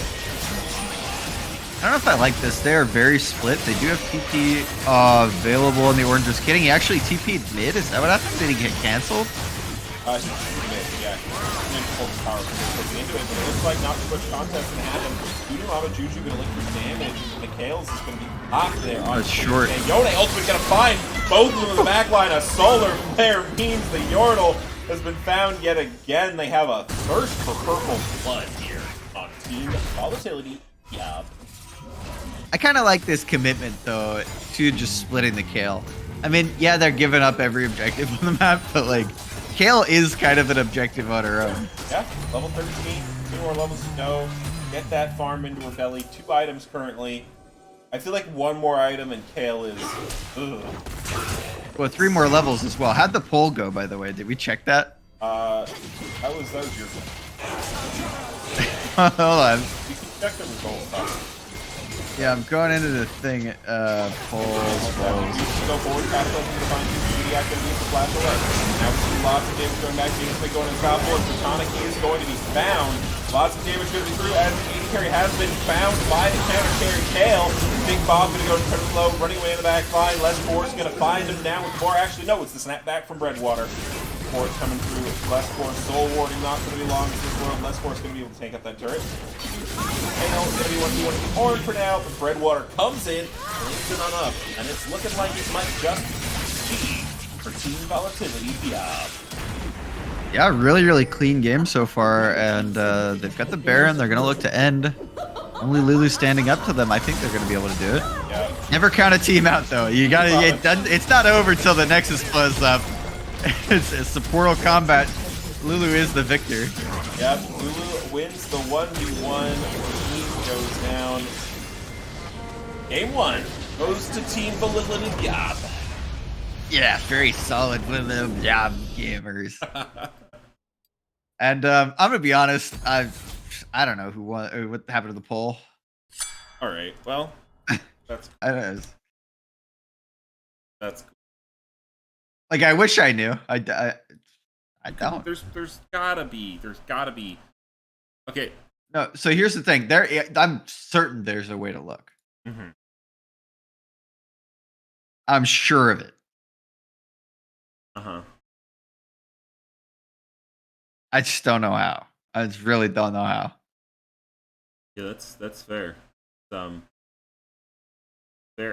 I don't know if I like this. They are very split. They do have TP available in the Orange. Just kidding. He actually TP'd mid. Is that what happened? Did he get canceled? He mid, yeah. He didn't pull the power towards the end of it, but it looks like not too much contest going to happen. Voodoo Mama Juju going to link for damage, and the Kales is going to be hot there on That's short. And Yone ultimate going to find both of them in the back line. A solar flare means the Yordle has been found yet again. They have a thirst for purple blood here on Team Volatility. Yeah. I kind of like this commitment, though, to just splitting the Kale. I mean, yeah, they're giving up every objective on the map, but, like, Kale is kind of an objective on her own. Yeah, level 13, 2 more levels to go. Get that farm into her belly. 2 items currently. I feel like 1 more item and Kale is... Ugh. Well, 3 more levels as well. How'd the poll go, by the way? Did we check that? That was your... Hold on. You can check the results. Yeah, I'm going into the thing. Polls. Go forward, pass over to find you. Going to use the flash away. Now we see lots of damage going back to Unity going to top board. Platonic is going to be found. Lots of damage going to be through as the AD carry has been found by the counter carry Kale. Big Bob going to go incredibly low, running away in the back line. Les Force going to find him now with more. Actually, no, it's the snapback from Breadwater. Force coming through. Les Force soul warding, not going to be long in this world. Les Force going to be able to tank up that turret. Kale is going to be one to be horned for now, but Breadwater comes in, leads it on up, and it's looking like it might just be for Team Volatility BYOB. Yeah, really clean game so far, and they've got the Baron. They're gonna look to end. Only Lulu standing up to them. I think they're gonna be able to do it. Yeah. Never count a team out though. You gotta get done. It's not over till the Nexus blows up. It's the Portal combat. Lulu is the victor. Yep, Lulu wins the 1v1. Team goes down. Game 1 goes to Team Volatility BYOB. Yeah, very solid with them job gamers. And I'm gonna be honest. I don't know who won. What happened to the poll? All right. Well, that's I don't know. that's. Like I wish I knew. I don't. There's gotta be. Okay. No. So here's the thing. I'm certain there's a way to look. Mm-hmm. I'm sure of it. Uh-huh. I just don't know how. I just really don't know how. Yeah, that's fair. Fair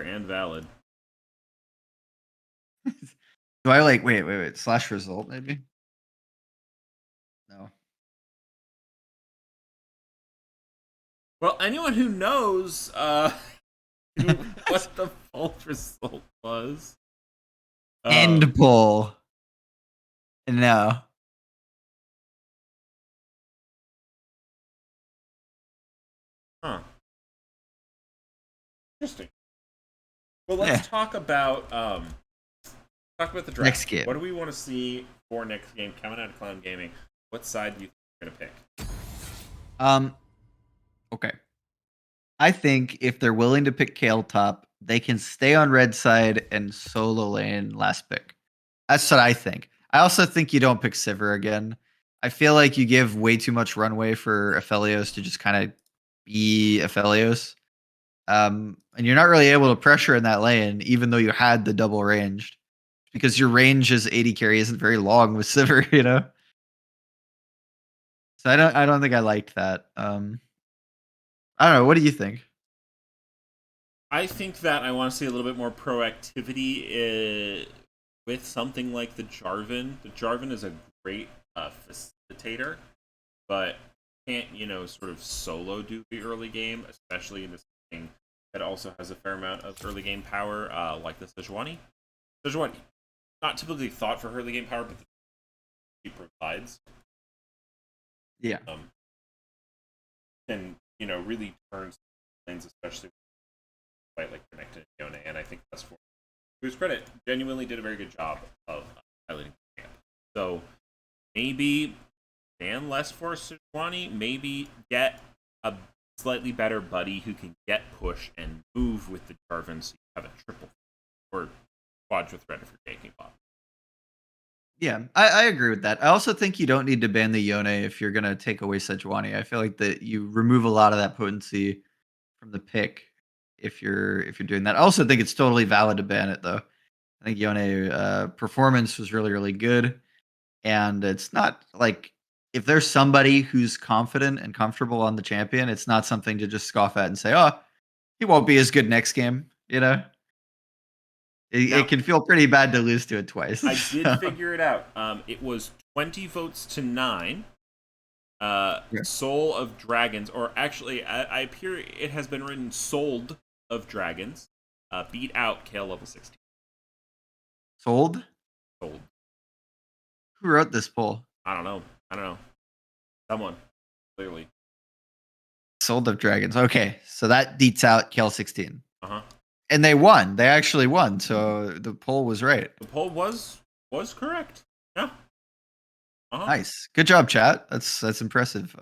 and valid. Do I like wait slash result maybe? No. Well, anyone who knows what the full result was. End poll. No. Huh. Interesting. Well, let's talk about the draft. Next game. What do we want to see for next game coming out of Clown Gaming? What side do you think you're gonna pick? Okay. I think if they're willing to pick Kale top, they can stay on red side and solo lane last pick. That's what I think. I also think you don't pick Sivir again. I feel like you give way too much runway for Aphelios to just kind of be Aphelios. And you're not really able to pressure in that lane, even though you had the double ranged. Because your range as 80 carry isn't very long with Sivir, you know? So I don't think I liked that. I don't know. What do you think? I think that I want to see a little bit more proactivity with something like the Jarvan. The Jarvan is a great facilitator, but can't, sort of solo do the early game, especially in this thing that also has a fair amount of early game power, like the Sejuani. Sejuani, not typically thought for early game power, but he provides. Yeah. And really turns lanes, especially quite like connected Yone, and I think that's for to his credit, genuinely did a very good job of highlighting the camp. So maybe ban less for Sejuani, maybe get a slightly better buddy who can get push and move with the Jarvan so you have a triple or quad with Reddit for taking bot. Yeah, I agree with that. I also think you don't need to ban the Yone if you're gonna take away Sejuani. I feel like that you remove a lot of that potency from the pick if you're doing that. I also think it's totally valid to ban it though. I think Yone performance was really good, and it's not like if there's somebody who's confident and comfortable on the champion, it's not something to just scoff at and say, "Oh, he won't be as good next game." It can feel pretty bad to lose to it twice. I did figure it out. It was 20 votes to 9. Soul of Dragons, or actually, I appear it has been written Sold of Dragons, beat out Kale level 16. Sold? Sold. Who wrote this poll? I don't know. Someone, clearly. Sold of Dragons. Okay, so that beats out Kale 16. Uh-huh. And they won. They actually won. So the poll was right. The poll was correct. Yeah. Uh-huh. Nice. Good job, chat. That's impressive.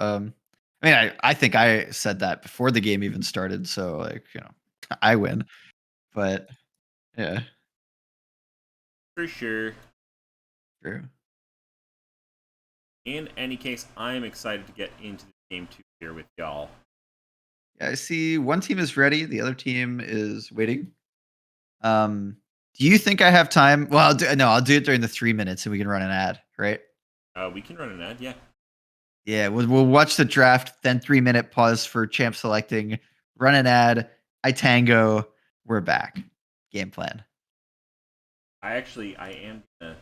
I mean, I think I said that before the game even started, so like, I win. But yeah, For sure. true. In any case, I am excited to get into the game 2 here with y'all. Yeah, I see one team is ready, the other team is waiting. Do you think I have time? Well, I'll do it during the 3 minutes and we can run an ad, right? We can run an ad, yeah. Yeah, we'll watch the draft, then 3-minute pause for champ selecting, run an ad, I tango, we're back. Game plan. I am gonna.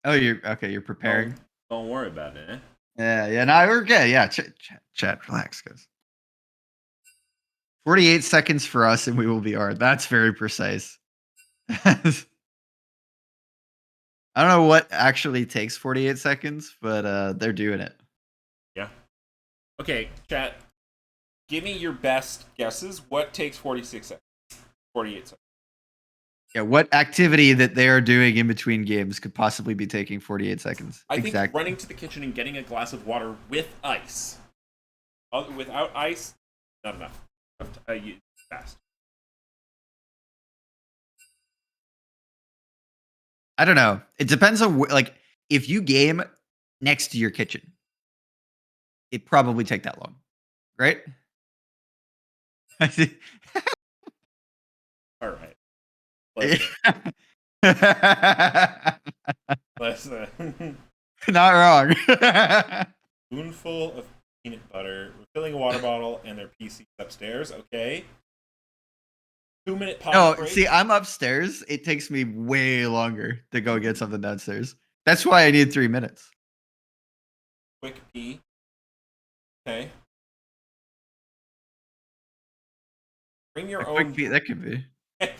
Oh, you're preparing. Don't worry about it, eh? Yeah, no, we're good. Yeah, chat, relax, guys. 48 seconds for us and we will be hard. That's very precise. I don't know what actually takes 48 seconds, but they're doing it. Yeah. Okay, chat. Give me your best guesses. What takes 46 seconds? 48 seconds. Yeah, what activity that they are doing in between games could possibly be taking 48 seconds? I think running to the kitchen and getting a glass of water with ice. Without ice, not enough. Fast. I don't know. It depends on like if you game next to your kitchen, it probably take that long, right? All right. Listen. Listen. Not wrong. Spoonful of peanut butter, refilling a water bottle, and their PCs upstairs. Okay. 2-minute pause. No, break. see, I'm upstairs. It takes me way longer to go get something downstairs. That's why I need 3 minutes. Quick pee. Okay. Bring your own. Quick pee, that could be.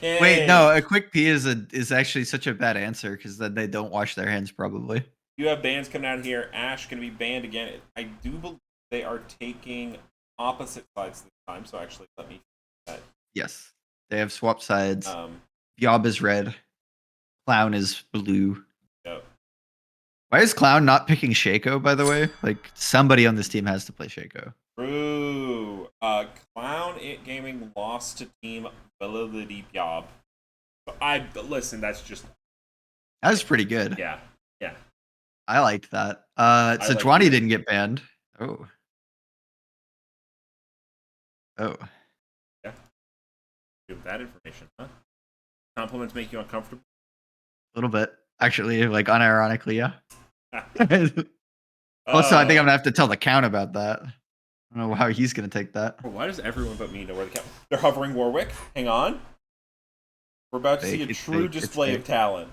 Wait, no, a quick pee is actually such a bad answer because then they don't wash their hands probably. You have bans coming out here. Ash going to be banned again. I do believe they are taking opposite sides this time. So actually, let me. Yes, they have swap sides. BYOB is red. Clown is blue. Yep. Why is Clown not picking Shaco, by the way? Like, somebody on this team has to play Shaco. True. Clown It Gaming lost to team Volatility BYOB. Listen, that's just. That was pretty good. Yeah. I liked that. Sejuani didn't get banned. Oh. Yeah. Give that information, huh? Compliments make you uncomfortable? A little bit. Actually, like, unironically, yeah. Also, I think I'm going to have to tell the count about that. I don't know how he's going to take that. Why does everyone but me know where the count? They're hovering Warwick. Hang on. We're about to see a true display of talent.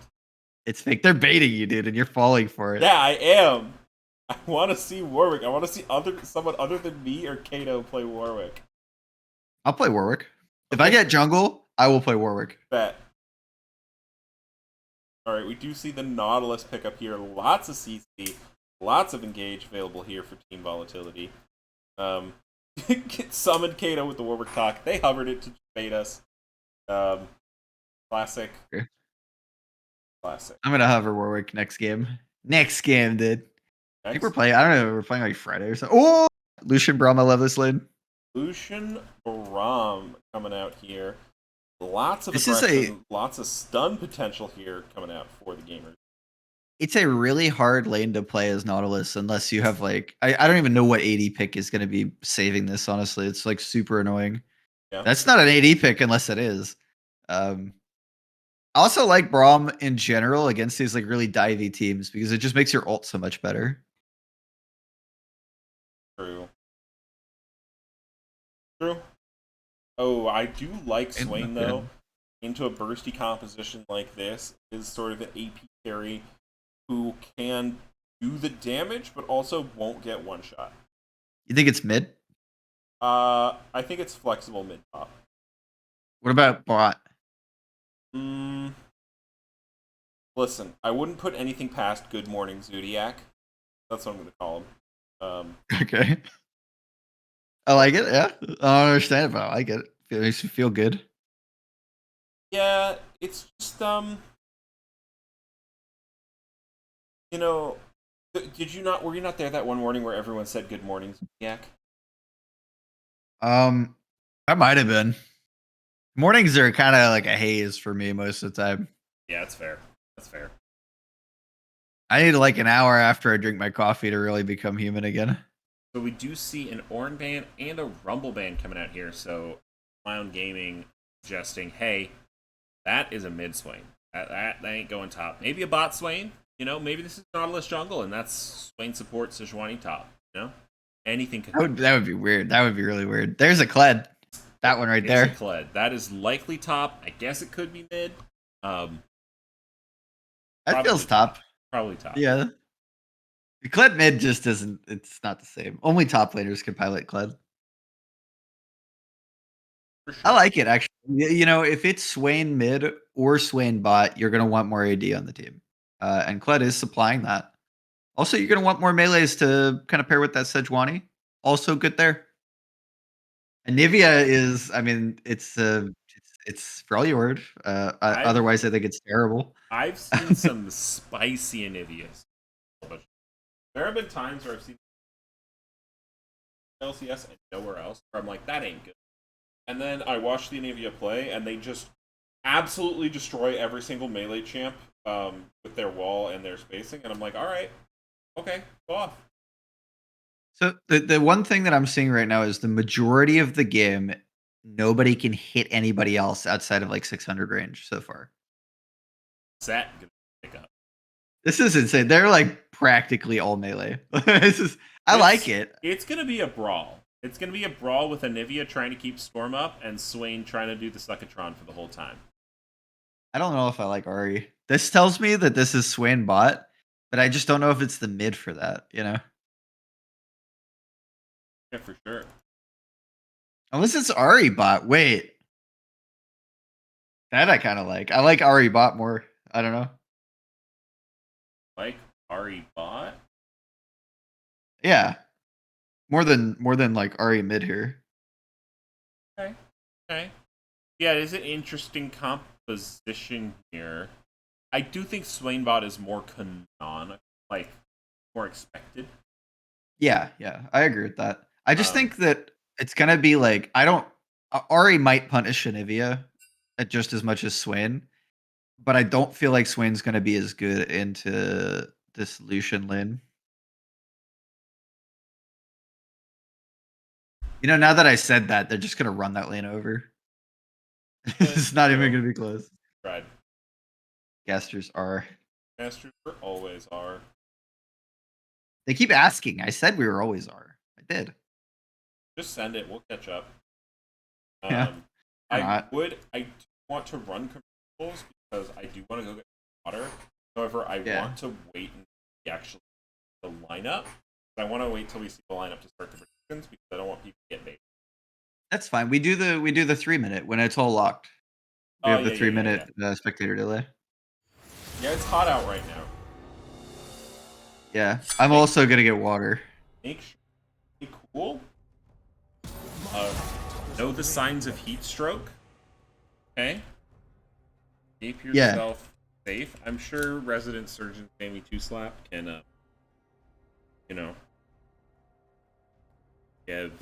It's fake. They're baiting you, dude, and you're falling for it. Yeah, I am. I want to see Warwick. I want to see someone other than me or Kato play Warwick. I'll play Warwick. If I get jungle, I will play Warwick. Bet. All right, we do see the Nautilus pickup here. Lots of CC, lots of engage available here for Team Volatility. Summoned Kato with the Warwick talk. They hovered it to bait us. Classic. Okay. Classic. I'm gonna hover Warwick next game. Next game, dude. I think we're playing. I don't know. We're playing like Friday or something. Oh, Lucian Braum. I love this lane. Lucian Braum coming out here. Lots of aggression, lots of stun potential here coming out for the gamers. It's a really hard lane to play as Nautilus unless you have like I don't even know what AD pick is going to be saving this. Honestly, it's like super annoying. Yeah. That's not an AD pick unless it is. I also like Braum in general against these like really divey teams because it just makes your ult so much better. True. Oh, I do like Swain though. Into a bursty composition like this is sort of an AP carry who can do the damage but also won't get one shot. You think it's mid? I think it's flexible mid top. What about bot? Listen, I wouldn't put anything past Good Morning Zodiac. That's what I'm going to call him. Okay. I like it, yeah. I don't understand it, but I like it. It makes me feel good. Yeah, it's just, you know, Did you not? Were you not there that one morning where everyone said good morning, Yak? I might have been. Mornings are kind of like a haze for me most of the time. Yeah, that's fair. That's fair. I need like an hour after I drink my coffee to really become human again. So we do see an Ornn ban and a Rumble ban coming out here. So Clown Gaming suggesting, hey, that is a mid Swain. That ain't going top. Maybe a bot Swain. You know, maybe this is Nautilus jungle and that's Swain support Sejuani top. You know, anything could. That would be weird. That would be really weird. There's a Kled. That one right there. A Kled. That is likely top. I guess it could be mid. That feels top. Probably top. Yeah. The Kled mid just isn't. It's not the same. Only top laners can pilot Kled. For sure. I like it actually. You know, if it's Swain mid or Swain bot, you're gonna want more AD on the team, and Kled is supplying that. Also, you're gonna want more melees to kind of pair with that Sejuani. Also good there. And Nivea is, I mean, it's Freljord. Otherwise, I think it's terrible. I've seen some spicy Anivias. There have been times where I've seen LCS and nowhere else where I'm like, that ain't good. And then I watch the Anivia play, and they just absolutely destroy every single melee champ with their wall and their spacing, and I'm like, all right, okay, go off. So the one thing that I'm seeing right now is the majority of the game, nobody can hit anybody else outside of like 600 range so far. Set gonna pick up. This is insane. They're like practically all melee. I like it. It's gonna be a brawl. It's gonna be a brawl with Anivia trying to keep Storm up and Swain trying to do the Suckatron for the whole time. I don't know if I like Ahri. This tells me that this is Swain bot, but I just don't know if it's the mid for that, you know? Yeah, for sure. Unless it's Ahri bot. Wait. That I kind of like. I like Ahri bot more. I don't know. Like Ahri bot? Yeah. More than like Ahri mid here. Okay. Okay. Yeah, it is an interesting composition here. I do think Swain bot is more canonical, like more expected. Yeah, I agree with that. I just think that it's gonna be like Ahri might punish Anivia at just as much as Swain, but I don't feel like Swain's gonna be as good into this Lucian lane. You know, now that I said that, they're just gonna run that lane over. It's not even gonna be close. Right. Gasters are. Masters always are. They keep asking. I said we were always are. I did. Just send it. We'll catch up. Yeah. I do want to run commercials because I do want to go get water. However, I want to wait and see actually the lineup. I want to wait till we see the lineup to start the predictions because I don't want people to get baited. That's fine. We do the 3 minute when it's all locked. We have the 3 minute spectator delay. Yeah, it's hot out right now. Yeah, I'm also gonna get water. Make sure be cool. Know the signs of heat stroke. Okay. Keep yourself safe. I'm sure resident surgeon Sammy Two Slap can, you know, give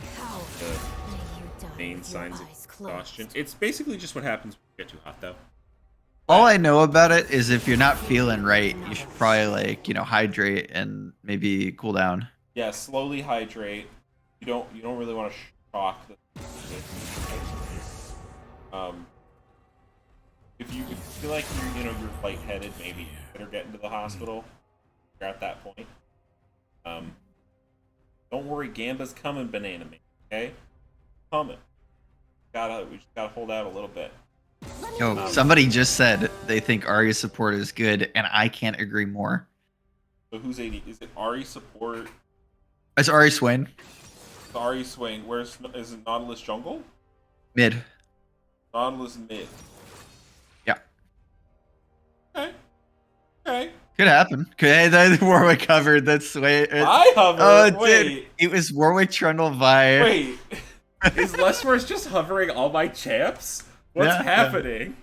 the main signs of exhaustion. It's basically just what happens when you get too hot, though. All I know about it is if you're not feeling right, you should probably like, you know, hydrate and maybe cool down. Yeah, slowly hydrate. You don't really want to shock the if you feel like you're lightheaded, maybe better get into the hospital. You're at that point. Don't worry, Gamba's coming, Banana Man. Okay, coming. We just gotta hold out a little bit. Yo, somebody just said they think Ahri support is good, and I can't agree more. So who's AD? Is it Ahri support? It's Ahri Swain. Ahri Swain. Is it Nautilus jungle? Mid. Nautilus mid. Yeah. Okay. Okay. Could happen. Hey, that Warwick covered. That's Swain. I hovered. Oh, it Wait. did. It was Warwick Trundle Vi. Wait. Is Lessworth just hovering all my champs? What's happening?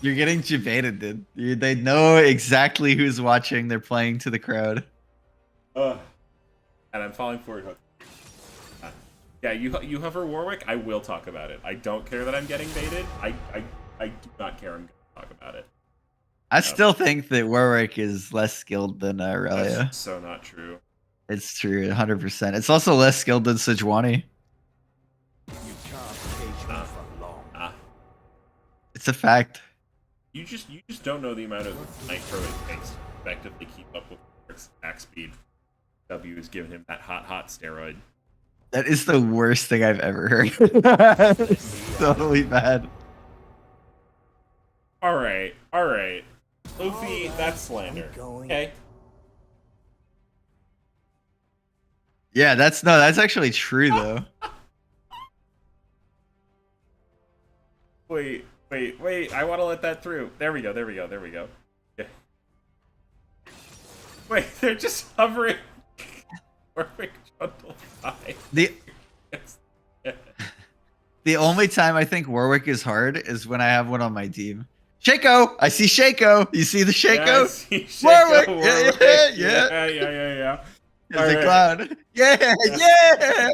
You're getting debated, dude. They know exactly who's watching. They're playing to the crowd. And I'm falling for it. Yeah, you hover Warwick, I will talk about it. I don't care that I'm getting baited. I do not care. I'm going to talk about it. I still think that Warwick is less skilled than Aurelia. That's so not true. It's true, 100%. It's also less skilled than Sejuani. It's a fact. You just don't know the amount of nitro it takes to effectively keep up with Warwick's attack speed. W has given him that hot steroid. That is the worst thing I've ever heard. It's totally bad. All right. Luffy, that's slander. Okay. Yeah, that's actually true though. Wait. I want to let that through. There we go. Yeah. Wait, they're just hovering. Warwick Trundle 5. The only time I think Warwick is hard is when I have one on my team. Shaco! I see Shaco! You see the Shaco? Yeah, I see Shaco, Warwick! Yeah. There's a cloud. Yeah!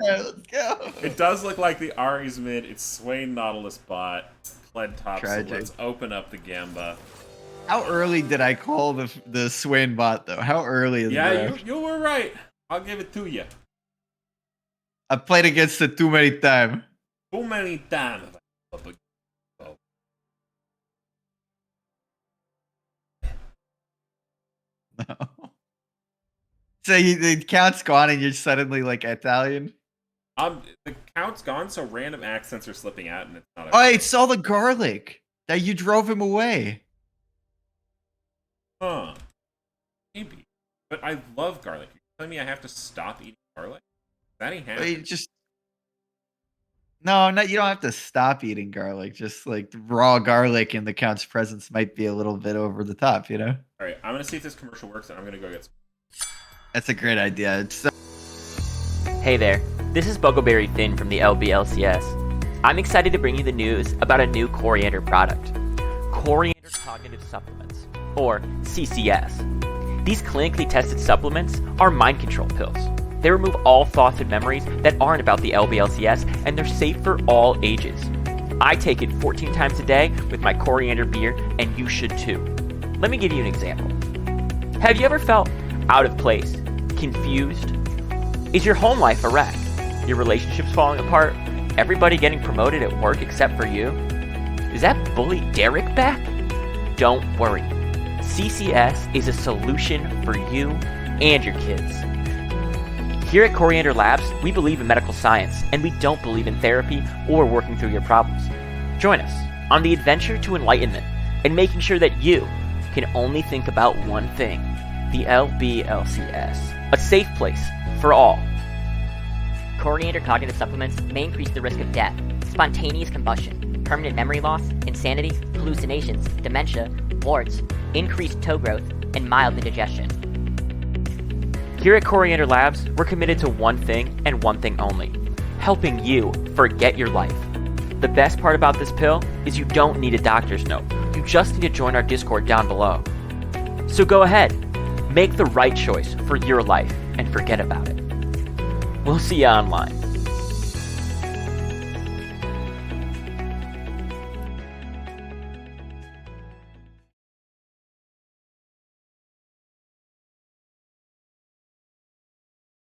Let's go! It does look like the Ari's mid. It's Swain Nautilus bot. Pled top, so let's open up the Gamba. How early did I call the Swain bot though? How early? Yeah, you were right. I'll give it to you. I played against it too many times. Too many times. No. So the count's gone and you're suddenly like Italian? The count's gone, so random accents are slipping out, and it's not. Oh, it's all the garlic that you drove him away. Huh? Maybe, but I love garlic. You're telling me I have to stop eating garlic? That ain't happening. No, you don't have to stop eating garlic. Just like raw garlic in the count's presence might be a little bit over the top, you know? All right, I'm gonna see if this commercial works, and I'm gonna go get some. That's a great idea. Hey there, this is Buggleberry Finn from the LBLCS. I'm excited to bring you the news about a new Coriander product, Coriander Cognitive Supplements, or CCS. These clinically tested supplements are mind control pills. They remove all thoughts and memories that aren't about the LBLCS, and they're safe for all ages. I take it 14 times a day with my coriander beer, and you should too. Let me give you an example. Have you ever felt out of place, confused? Is your home life a wreck? Your relationships falling apart? Everybody getting promoted at work except for you? Is that bully Derek back? Don't worry. CCS is a solution for you and your kids. Here at Coriander Labs, we believe in medical science, and we don't believe in therapy or working through your problems. Join us on the adventure to enlightenment and making sure that you can only think about one thing, the LBLCS, a safe place for all. Coriander cognitive supplements may increase the risk of death, spontaneous combustion, permanent memory loss, insanity, hallucinations, dementia, warts, increased toe growth, and mild indigestion. Here at Coriander Labs, we're committed to one thing and one thing only, helping you forget your life. The best part about this pill is you don't need a doctor's note. You just need to join our Discord down below. So go ahead, make the right choice for your life and forget about it. We'll see you online.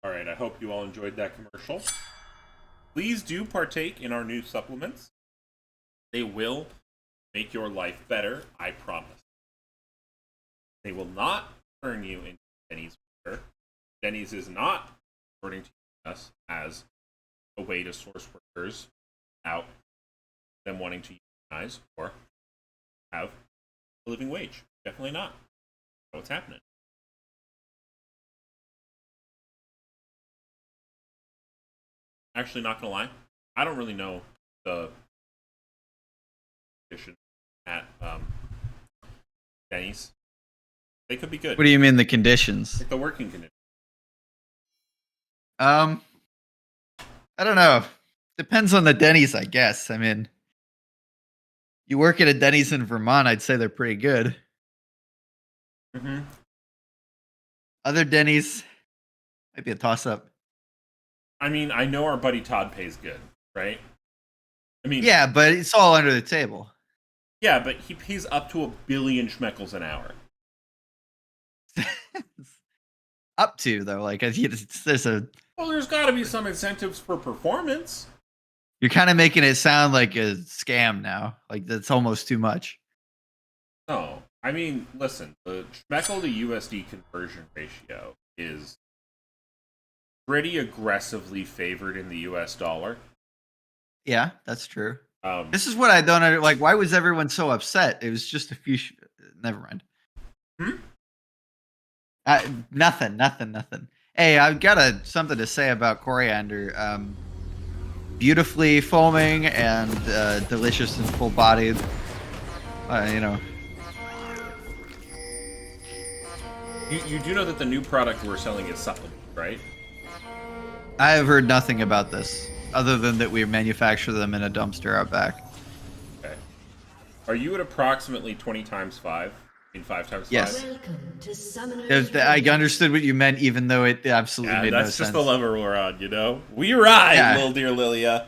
Alright, I hope you all enjoyed that commercial. Please do partake in our new supplements. They will make your life better, I promise. They will not turn you into Denny's worker. Denny's is not resorting to us as a way to source workers without them wanting to unionize or have a living wage. Definitely not. That's what's happening. Actually, not gonna lie, I don't really know the condition at Denny's. They could be good. What do you mean the conditions? Like the working conditions. I don't know. Depends on the Denny's, I guess. I mean, you work at a Denny's in Vermont, I'd say they're pretty good. Mm-hmm. Other Denny's, Might be a toss-up. I mean, I know our buddy Todd pays good, right? I mean, Yeah, but it's all under the table. yeah, but he pays up to 1 billion schmeckles an hour. Up to though, like there's a. Well, there's got to be some incentives for performance. You're kind of making it sound like a scam now. Like that's almost too much. No, I mean, listen, the schmeckel to USD conversion ratio is pretty aggressively favored in the US dollar. Yeah, that's true. This is what I don't like. Why was everyone so upset? It was just a few. Never mind. Nothing. Hey, I've got something to say about coriander. Beautifully foaming and delicious and full-bodied. You know. You do know that the new product we're selling is supplement, right? I have heard nothing about this, other than that we manufacture them in a dumpster out back. Okay. Are you at approximately 20 times 5? In 5 times 5? Yes. I understood what you meant, even though it absolutely made no sense. That's just the level we're on, you know? We ride, Yeah. Lil Dear Lilia.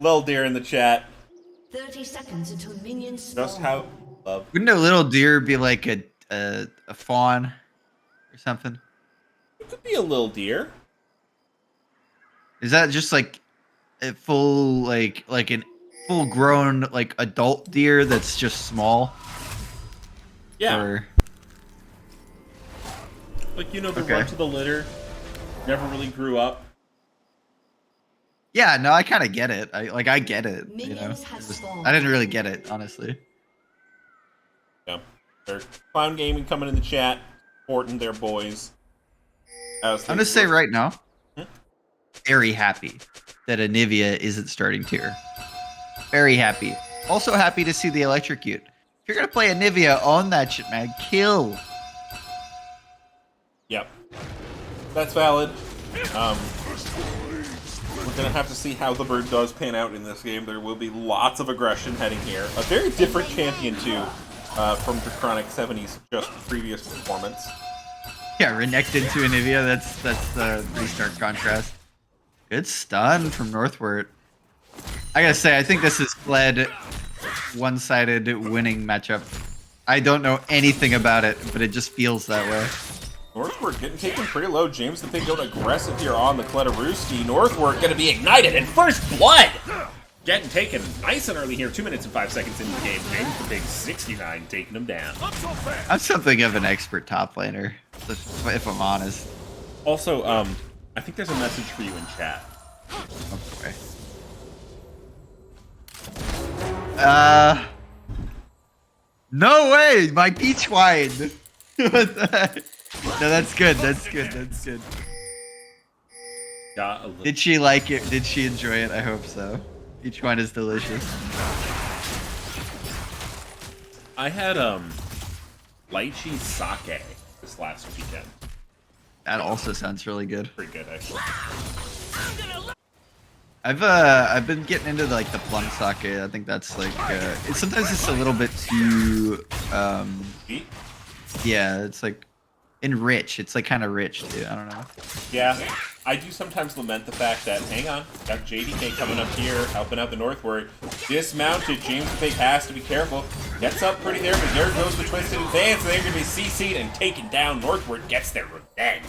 Lil Dear in the chat. 30 seconds until minions spawn. Just how love. Wouldn't a little deer be like a fawn or something? It could be a Lil Dear. Is that just like a full like an full grown like adult deer that's just small? Yeah. Or... Like, you know, the Okay. run to the litter. Never really grew up. Yeah, no, I kind of get it. I get it. You know, Minions have spawned. I didn't really get it, honestly. Yeah. There's Clown Gaming coming in the chat. Supporting their boys. I'm gonna say right now, very happy that Anivia isn't starting tier. Very happy. Also happy to see the electrocute. If you're gonna play Anivia, own that shit, man. Kill. Yep. That's valid. We're gonna have to see how the bird does pan out in this game. There will be lots of aggression heading here. A very different champion too, from the Chronic 70s, just previous performance. Yeah, renekted to Anivia. That's the pretty stark contrast. Good stun from Northward. I gotta say, I think this is fled one-sided winning matchup. I don't know anything about it, but it just feels that way. Northward getting taken pretty low. James the Pig going aggressive here on the Kletaruski. Northward going to be ignited and first blood! Getting taken nice and early here. 2 minutes and 5 seconds into the game. James the Pig 69 taking him down. I'm something of an expert top laner, if I'm honest. Also, I think there's a message for you in chat. Oh boy. No way! My peach wine! What the heck? No, that's good. That's good. That's good. Got a little... Did she like it? Did she enjoy it? I hope so. Peach wine is delicious. I had lychee sake this last weekend. That also sounds really good. Pretty good, actually. I've been getting into like the plum sake. I think that's like sometimes it's a little bit too Sweet? yeah, it's like enriched. It's like kind of rich too. I don't know. Yeah, I do sometimes lament the fact that, hang on, got JDK coming up here, helping out the Northward. Dismounted, James the Pig has to be careful. Gets up pretty there, but there goes the Twisted Advance, and they're going to be CC'd and taken down. Northward gets their revenge.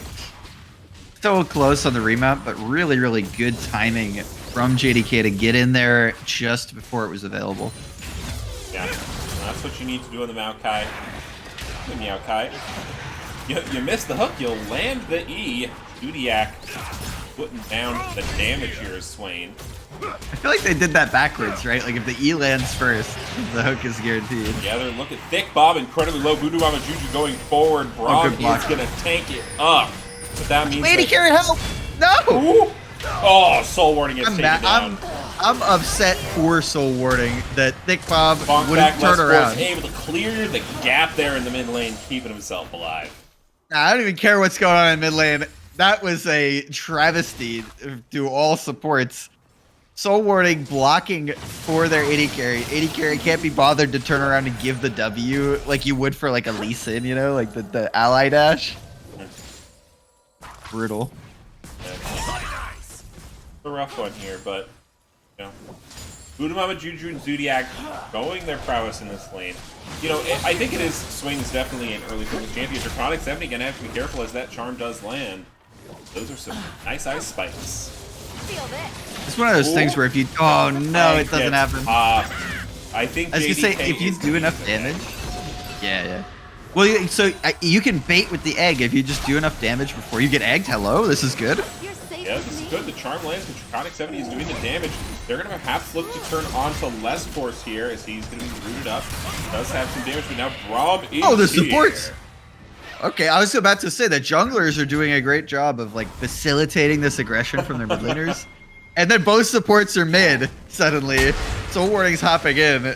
So close on the remount, but really, really good timing from JDK to get in there just before it was available. Yeah, that's what you need to do on the Maokai. The Maokai. You miss the hook, you'll land the E. Dudiak putting down the damage here is Swain. I feel like they did that backwards, right? Like if the E lands first, the hook is guaranteed. Yeah, they're looking thick Bob, incredibly low. Voodoo Mama Juju going forward. Braum good block. is gonna tank it up. But that means Lady that... carry help! No! Ooh. Oh, Soul Warding gets taken down. I'm upset for Soul Warding that Thick Bob Bonk wouldn't back, turn around. Was able to clear the gap there in the mid lane, keeping himself alive. Nah, I don't even care what's going on in mid lane. That was a travesty to all supports. Soul Warding blocking for their AD carry. AD carry can't be bothered to turn around and give the W like you would for like a Lee Sin, you know, like the ally dash. Brutal. a rough one here, but you know, Voodoo Mama, Juju, and Zodiac showing their prowess in this lane. You know, I think it is swings definitely an early focus champion. Draconic 70 gonna have to be careful as that charm does land. Those are some nice ice spikes. It's one of those things where if you it doesn't happen. I think I was gonna say if you do enough damage. Yeah. Well, you can bait with the egg if you just do enough damage before you get egged. Hello, this is good. Yeah, this is good. The charm lands, the Draconic 70 is doing the damage. They're going to have to look to turn on to less force here as he's going to be rooted up. Does have some damage, but now Braum is Oh, the supports! Okay, I was about to say that junglers are doing a great job of, like, facilitating this aggression from their mid laners. And then both supports are mid, suddenly. Soul Warning's hopping in.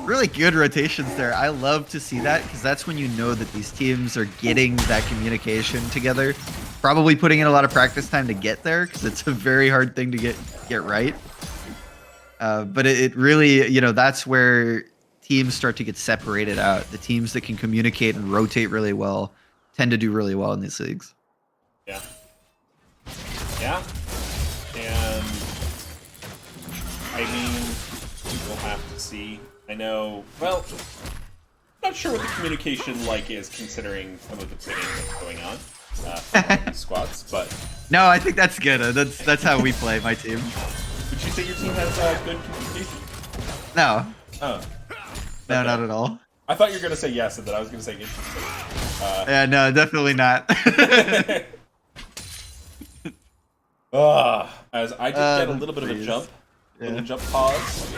Really good rotations there. I love to see that, because that's when you know that these teams are getting that communication together. Probably putting in a lot of practice time to get there, because it's a very hard thing to get right. But it really, that's where teams start to get separated out. The teams that can communicate and rotate really well tend to do really well in these leagues. Yeah. Yeah. And I mean, we'll have to see. I know, well, not sure what the communication is considering some of the pitting that's going on. These squads, but no, I think that's good. That's how we play my team. Would you say your team has good communication? No. Oh. No, Okay. not at all. I thought you were gonna say yes, and then I was gonna say interesting. Yeah, no, definitely not. As I did get a little bit of a jump, little jump pause.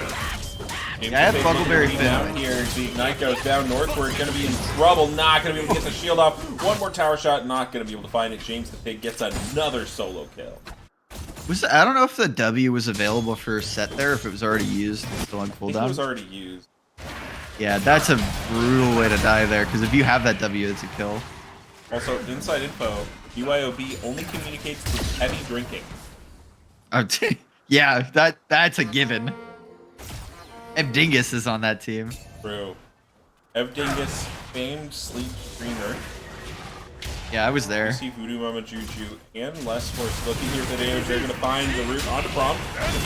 I have Buggleberry down here. The Ignite goes down northward. Going to be in trouble. Not going to be able to get the shield off. One more tower shot. Not going to be able to find it. James the Pig gets another solo kill. I don't know if the W was available for a set there, if it was already used. Still on cooldown. It was already used. Yeah, that's a brutal way to die there, because if you have that W, it's a kill. Also, inside info, BYOB only communicates with heavy drinking. Yeah, that's a given. Dingus is on that team. True. Dingus, famed sleep streamer. Yeah, I was there. You see Voodoo Mama, Juju, and Less Force looking here for the damage. They're going to find the root onto Braum.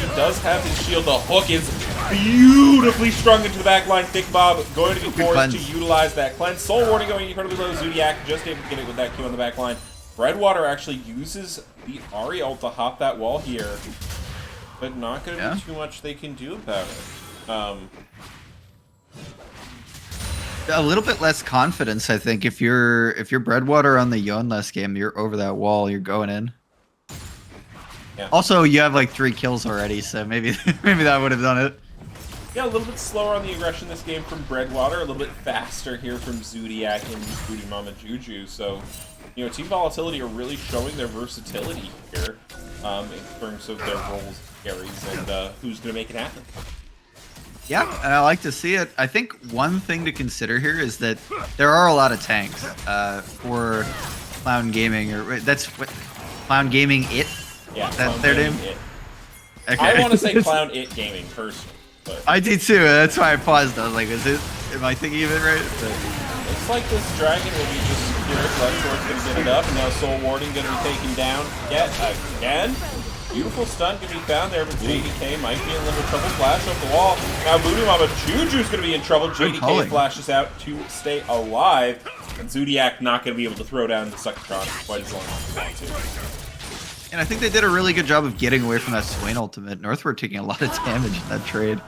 He does have his shield. The hook is beautifully strung into the back line. Thick Bob going to be forced to utilize that cleanse. Soul Warning going incredibly low. Zodiac just able to get it with that Q on the back line. Redwater actually uses the Ari ult to hop that wall here, but not going to be too much they can do about it. A little bit less confidence, I think. If you're Breadwater on the Yonless game, you're over that wall, you're going in. Yeah. Also, you have like 3 kills already, so maybe that would have done it. Yeah, a little bit slower on the aggression this game from Breadwater, a little bit faster here from Zodiac and Voodoo Mama Juju. So, Team Volatility are really showing their versatility here in terms of their roles, carries, and who's going to make it happen. Yeah, and I like to see it. I think one thing to consider here is that there are a lot of tanks for Clown Gaming, or that's what Clown Gaming It. Yeah, that's their name. Okay. I want to say Clown It Gaming personally, but I did too. That's why I paused. I was like, am I thinking of it right? But looks like this dragon will be just secure. Bloodshort's going to get it up, and now Soul Warning going to be taken down yet again. Beautiful stun can be found there, but JDK might be in a little trouble. Flash off the wall. Now Voodoo Mama Juju's going to be in trouble. JDK flashes out to stay alive. And Zodiac not going to be able to throw down the Suckertron quite as long as he wants to. And I think they did a really good job of getting away from that Swain ultimate. Northward taking a lot of damage in that trade.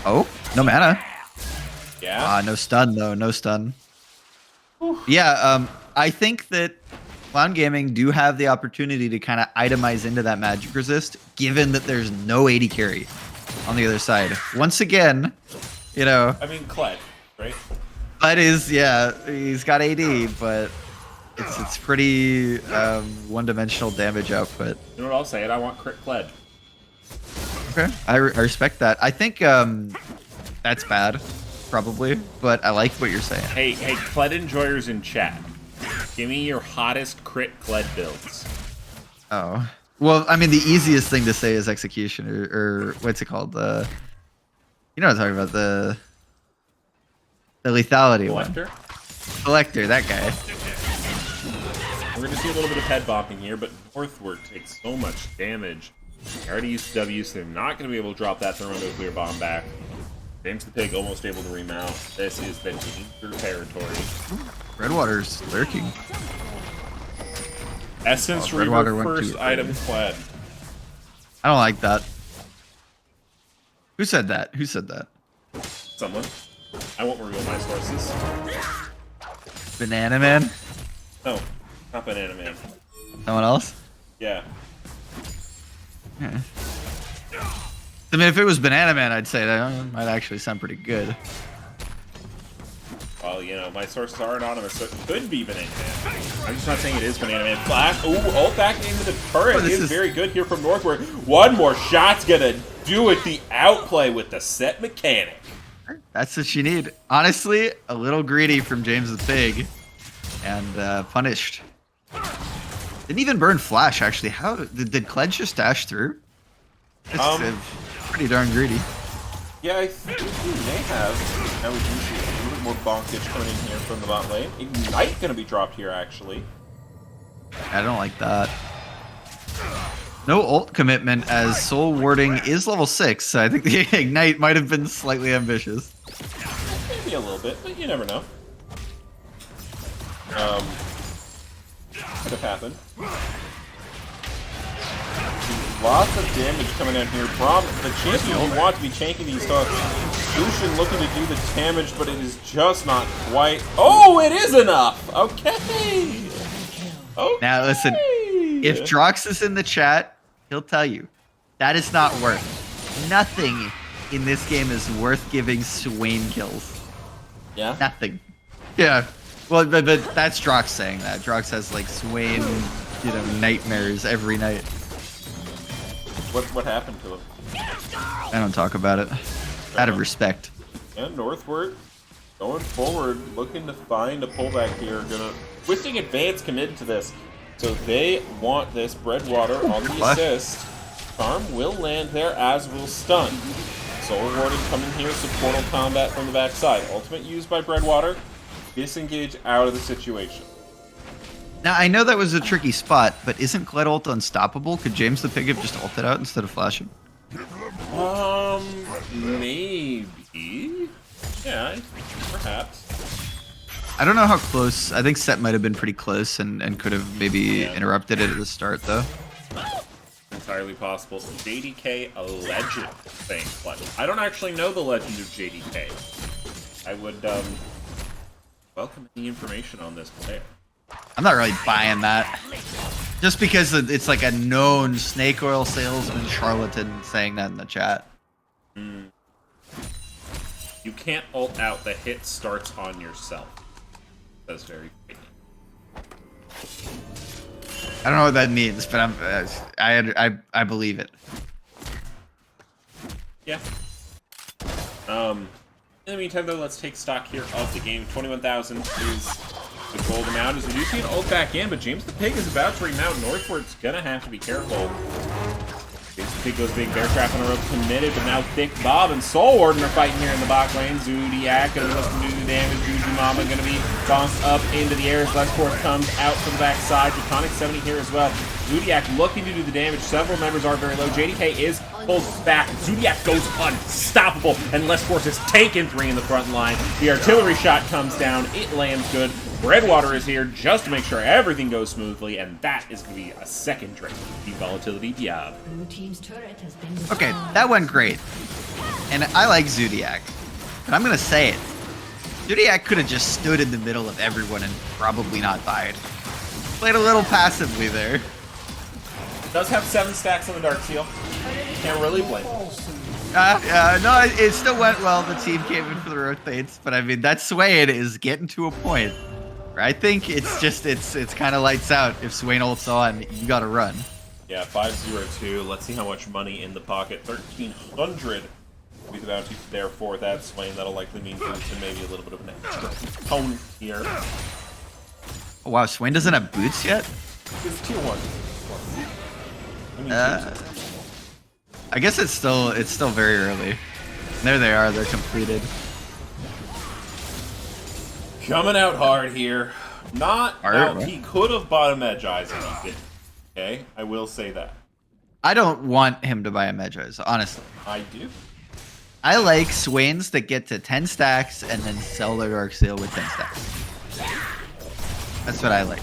Oh, no mana. Yeah. No stun though. No stun. Yeah, I think that Clown Gaming do have the opportunity to kind of itemize into that magic resist, given that there's no AD carry on the other side. Once again, I mean, Kled, right? Kled is, he's got AD, but it's pretty one-dimensional damage output. You know what I'll say? I want crit Kled. Okay, I respect that. I think that's bad, probably, but I like what you're saying. Hey, Kled enjoyers in chat. Give me your hottest crit Kled builds. Oh. Well, I mean, the easiest thing to say is execution, or what's it called? You know what I'm talking about, the lethality Collector? one. Collector, that guy. We're going to see a little bit of head bopping here, but Northward takes so much damage. They already used W, so they're not going to be able to drop that thermonuclear bomb back. James the Pig almost able to remount. This is the danger territory. Redwater's lurking. Essence Redwater Reaver went first too item early. fled. I don't like that. Who said that? Who said that? Someone. I won't reveal my sources. Banana Man? No, not Banana Man. Someone else? Yeah. Yeah. I mean, if it was Banana Man, I'd say that might actually sound pretty good. Well, you know, my sources are anonymous, so it could be Banana Man. I'm just not saying it is Banana Man. Flash. Ooh, ult back into the turret is very good here from Northward. One more shot's gonna do it. The outplay with the set mechanic. That's what you need. Honestly, a little greedy from James the Pig. And punished. Didn't even burn Flash, actually. How did Cledge just dash through? It's pretty darn greedy. Yeah, I think we may have. Now we do see a little bit more bonkage coming in here from the bot lane. Ignite gonna be dropped here, actually. I don't like that. No ult commitment as Soul Warding is level 6, so I think the Ignite might have been slightly ambitious. Maybe a little bit, but you never know. Could have happened. Lots of damage coming in here. Braum, the champion you want to be tanking these stocks. Lucian looking to do the damage, but it is just not quite. Oh, it is enough! Okay! Okay! Now listen, if Drox is in the chat, he'll tell you that is not worth. Nothing in this game is worth giving Swain kills. Yeah? Nothing. Yeah. Well, but that's Drox saying that. Drox has like Swain, you know, nightmares every night. What happened to him? I don't talk about it. Out of respect. And Northward going forward, looking to find a pullback here. Gonna Twisting Advance committed to this. So they want this Breadwater on the assist. Charm will land there, as will Stun. Soul Warding coming here, supportal combat from the backside. Ultimate used by Breadwater. Disengage out of the situation. Now, I know that was a tricky spot, but isn't Kled ult unstoppable? Could James the Pig have just ulted out instead of flashing? Maybe. Yeah, perhaps. I don't know how close. I think Set might have been pretty close and could have maybe interrupted it at the start, though. Entirely possible. JDK, a legend, saying Clutch. I don't actually know the legend of JDK. I would welcome any information on this player. I'm not really buying that. Just because it's like a known snake oil salesman charlatan saying that in the chat. You can't ult out. The hit starts on yourself. That's very fake. I don't know what that means, but I believe it. Yeah. In the meantime, though, let's take stock here of the game. 21,000 is the gold amount. As we do see an ult back in, but James the Pig is about to remount. Northward's gonna have to be careful. James the Pig goes big bear trap on a rope committed, but now Thick Bob and Soul Warden are fighting here in the bot lane. Zodiac gonna look to do the damage. Juju Mama gonna be bounced up into the air as Lexforce comes out from the backside. Draconic 70 here as well. Zodiac looking to do the damage. Several members are very low. JDK is pulled back. Zodiac goes unstoppable, and Lexforce is taking 3 in the front line. The artillery shot comes down. It lands good. Breadwater is here just to make sure everything goes smoothly, and that is going to be a second drink. The Volatility BYOB. Blue team's turret has been Okay, destroyed. that went great. And I like Zodiac. But I'm going to say it. Zodiac could have just stood in the middle of everyone and probably not died. Played a little passively there. Does have 7 stacks on the Dark Seal. Can't really blame him. No, it still went well. The team came in for the rotates. But I mean, that Swain is getting to a point where I think it's kind of lights out. If Swain ults on, you got to run. Yeah, 502. Let's see how much money in the pocket. 1,300 will be the bounty there for that Swain. That'll likely mean boots and maybe a little bit of an extra component here. Oh, wow, Swain doesn't have boots yet? It's tier 1. I guess it's still very early. There they are, they're completed. Coming out hard here. Not. Alright, Now, he could have bought a Medjai's and he didn't. Okay, I will say that. I don't want him to buy a Medjai's, honestly. I do. I like Swains that get to 10 stacks and then sell their Dark Seal with 10 stacks. That's what I like.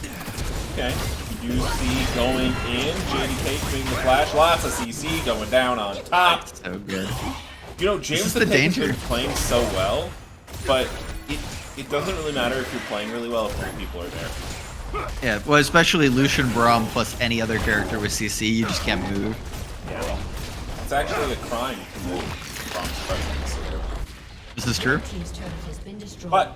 Okay. You do see going in, JDK being the flash, lots of CC going down on top. So good. You know, James the the Tank has danger. been playing so well, but it doesn't really matter if you're playing really well if 3 people are there. Yeah, well, especially Lucian Braum plus any other character with CC, you just can't move. Yeah. It's actually a crime to move from presence. This is true. Team's turret has been destroyed. But,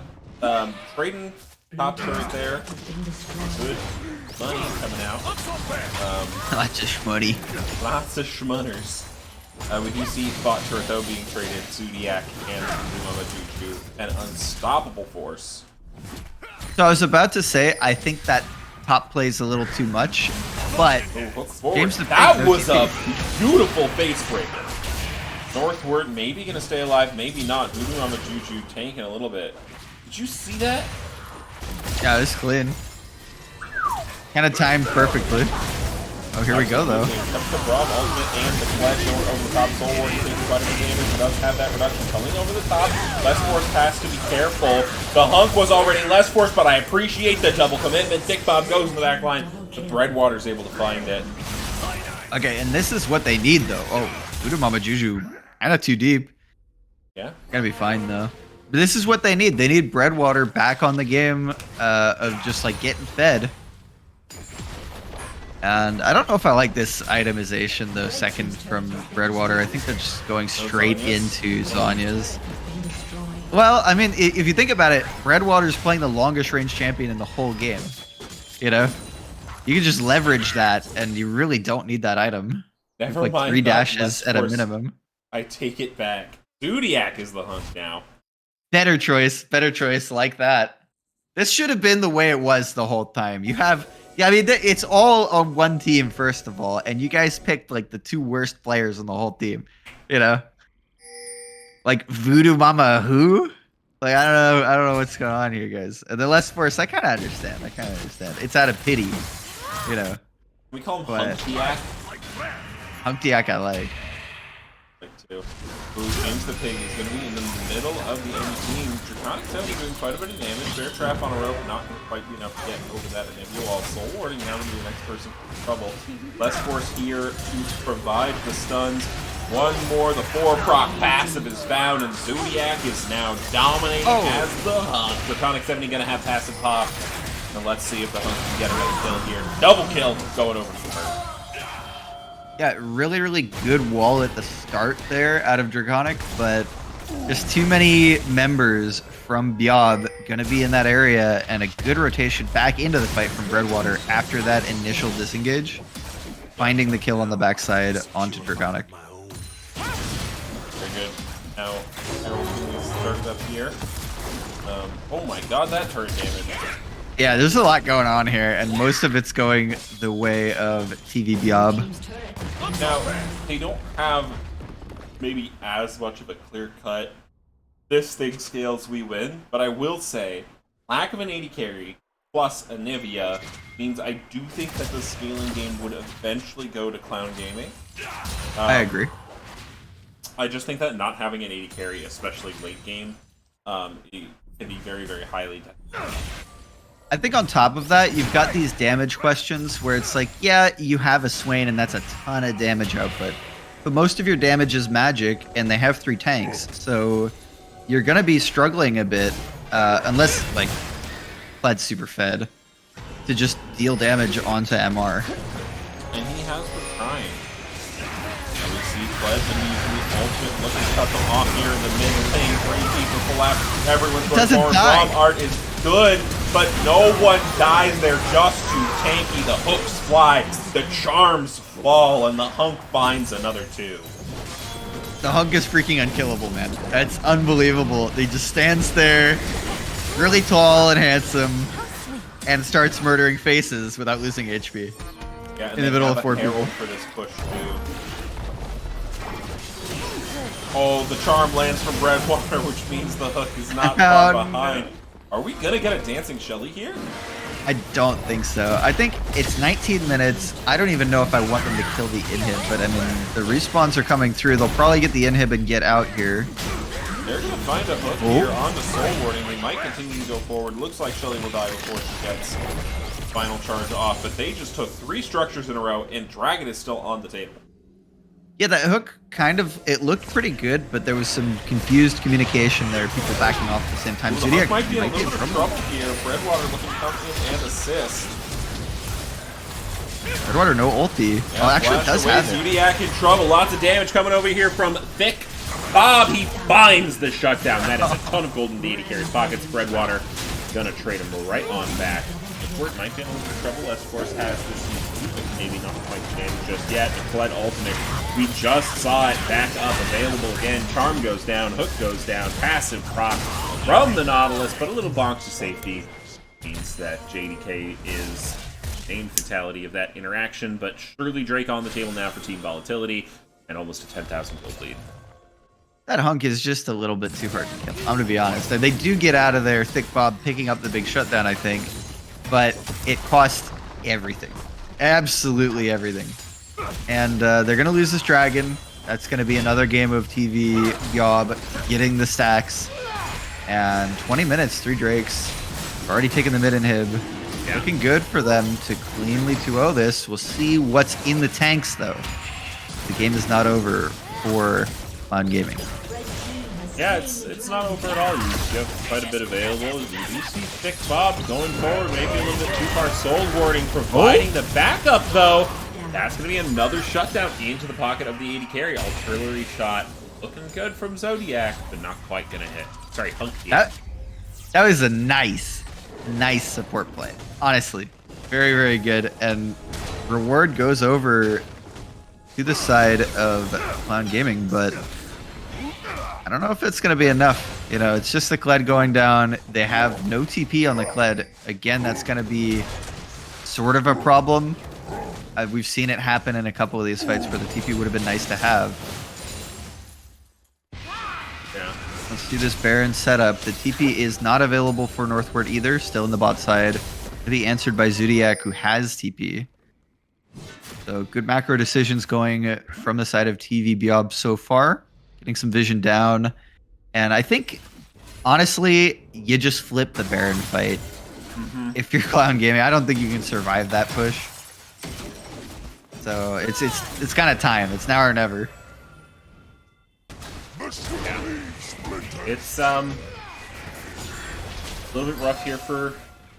trading top turret there, Has been destroyed. good money coming out. Lots of money. Lots of schmunners. We do see bot turret though being traded, Zodiac and Mama Juju, an unstoppable force. So I was about to say, I think that top plays a little too much, but Oh, hook forward. James the That Big was a OTP. beautiful face breaker. Northward, maybe gonna stay alive, maybe not. Voodoo Mama Juju tanking a little bit. Did you see that? Yeah, it's clean. Kind of timed perfectly. Oh, here we go, though. Comes the Braum ultimate and the flash over the top. Soul Warrior takes quite a bit of damage. Does have that reduction coming over the top. Less Force has to be careful. The hunk was already less Force, but I appreciate the double commitment. Dick Bob goes in the back line. The Breadwater's able to find it. Okay, and this is what they need, though. Oh, Voodoo Mama Juju, kind of too deep. Yeah. Gonna be fine, though. But this is what they need. They need Breadwater back on the game of just, like, getting fed. And I don't know if I like this itemization, though, second from Breadwater. I think they're just going straight into Zonya's. Well, I mean, if you think about it, Breadwater's playing the longest range champion in the whole game. You know? You can just leverage that, and you really don't need that item. Never Like mind 3 that dashes less at a Force. minimon. I take it back. Zodiac is the hunk now. Better choice like that. This should have been the way it was the whole time. You have... Yeah, I mean, it's all on one team, first of all, and you guys picked, like, the 2 worst players on the whole team, you know? Like, Voodoo Mama who? Like, I don't know what's going on here, guys. And the less Force, I kind of understand. It's out of pity, you know? We call him But- Hunkiac. Hunktiak I like. Too. Ooh, James the Pig is going to be in the middle of the enemy team. Draconic 7 doing quite a bit of damage. Bear Trap on a rope, not going to quite be enough to get over that enemy wall. Soul Warding now going to be the next person in trouble. Less Force here to provide the stuns. One more, the 4 proc passive is found, and Zodiac is now dominating as the Hunk. Draconic 70 going to have passive pop. And let's see if the Hunk can get another kill here. Double kill going over to the bird. Yeah, really good wall at the start there out of Draconic, but there's too many members from BYOB gonna be in that area, and a good rotation back into the fight from Breadwater after that initial disengage, finding the kill on the backside onto Draconic. Very good. Now, everything is started up here. Oh my god, that turret damage. Yeah, there's a lot going on here, and most of it's going the way of TV BYOB. Now, they don't have maybe as much of a clear cut, this thing scales, we win, but I will say, lack of an 80 carry plus a Nivea means I do think that the scaling game would eventually go to Clown Gaming. I agree. I just think that not having an 80 carry, especially late game, can be very, very highly I think on top of that, you've got these damage questions where it's like, yeah, you have a Swain and that's a ton of damage output, but most of your damage is magic and they have 3 tanks, so you're gonna be struggling a bit, unless, like, Pled's super fed, to just deal damage onto MR. And he has been trying. And we see Pledge and he's the ultimate looking to cut them off here in the mid lane. Green Keeper full out. Everyone's going Doesn't forward. die. Rom Art is good, but no one dies there just too tanky. The hooks fly, the charms fall, and the Hunk finds another 2. The Hunk is freaking unkillable, man. That's unbelievable. He just stands there, really tall and handsome, and starts murdering faces without losing HP. Yeah, and In the they middle have of a 4 herald people. for this push too. Oh, the charm lands from Breadwater, which means the hook is not far Oh, no. behind. Are we gonna get a dancing Shelly here? I don't think so. I think it's 19 minutes. I don't even know if I want them to kill the inhib, but I mean, the respawns are coming through. They'll probably get the inhib and get out here. They're going to find a hook here on the Soul Warding. They might continue to go forward. Looks like Shelly will die before she gets final charge off, but they just took 3 structures in a row, and Dragon is still on the table. Yeah, that hook kind of, it looked pretty good, but there was some confused communication there, people backing off at the same time. Well, the Zodiac hook might be in a little bit of trouble. trouble here. Breadwater looking to come in and assist. Redwater, no ulti. Yeah, Oh, actually, it flash does away. have it. Zodiac in trouble. Lots of damage coming over here from Thick Bob. He finds the shutdown. That is a ton of gold in the AD carry's pockets. Breadwater gonna trade him right on back. Squirt might be in a little bit of trouble. S-Force has this, but maybe not quite damage just yet. The Kled ultimate, we just saw it back up, available again. Charm goes down, Hook goes down, passive proc from the Nautilus, but a little bonk to safety means that JDK is named fatality of that interaction, but surely Drake on the table now for Team Volatility, and almost a 10,000 gold lead. That hunk is just a little bit too hard to kill. I'm gonna be honest. They do get out of there, Thick Bob picking up the big shutdown, I think, but it costs everything, absolutely everything, and they're gonna lose this dragon. That's gonna be another game of TV BYOB getting the stacks, and 20 minutes, 3 Drakes, already taken the mid inhib. Yeah. Looking good for them to cleanly 2-0 this. We'll see what's in the tanks though. The game is not over for Cloud Gaming. Yeah, it's not over at all. You have quite a bit available. You do see Thick Bob going forward, maybe a little bit too far. Soul Warding providing the backup, though. That's going to be another shutdown into the pocket of the AD carry. Artillery shot looking good from Zodiac, but not quite going to hit. Sorry, Hunky. That was a nice support play. Honestly, very, very good. And reward goes over to the side of Cloud Gaming, but I don't know if it's going to be enough. You know, it's just the Kled going down. They have no TP on the Kled. Again, that's going to be sort of a problem. We've seen it happen in a couple of these fights where the TP would have been nice to have. Yeah. Let's do this Baron setup. The TP is not available for Northward either. Still in the bot side. To be answered by Zodiac, who has TP. So good macro decisions going from the side of TV BYOB so far. Getting some vision down. And I think, honestly, you just flip the Baron fight. If you're Cloud Gaming, I don't think you can survive that push. So it's kind of time. It's now or never. Yeah. It's a little bit rough here for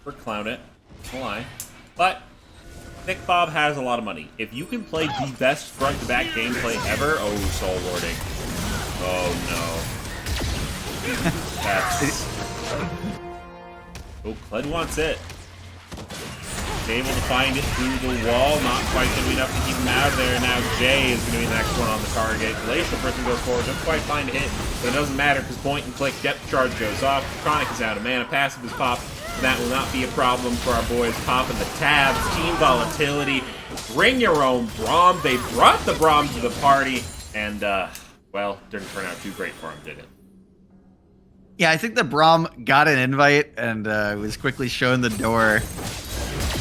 Clownit. No lie. But Thick Bob has a lot of money. If you can play the best front-to-back gameplay ever, oh, Soul Warding. Oh, no. That's... Oh, Kled wants it. Able to find it through the wall. Not quite going to be enough to keep him out of there. Now Jay is going to be the next one on the target. Glacial person goes forward. Doesn't quite find a hit, but it doesn't matter because point and click depth charge goes off. Chronic is out of mana. Passive is popped. That will not be a problem for our boys popping the tabs. Team Volatility. Bring your own Braum. They brought the Braum to the party, and, well, didn't turn out too great for him, did it? Yeah, I think the Braum got an invite and was quickly shown the door.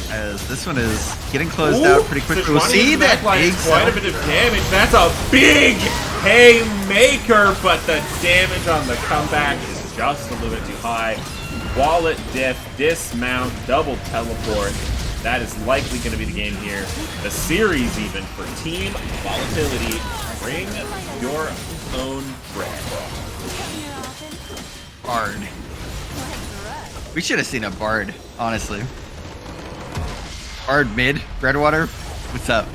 As this one is getting closed out pretty quickly. We'll see that big quite a bit of damage. That's a big haymaker, but the damage on the comeback is just a little bit too high. Wallet diff, dismount, double teleport. That is likely going to be the game here. The series even for Team Volatility. Bring your own bread. Bard. We should have seen a Bard, honestly. Bard mid, Breadwater, what's up?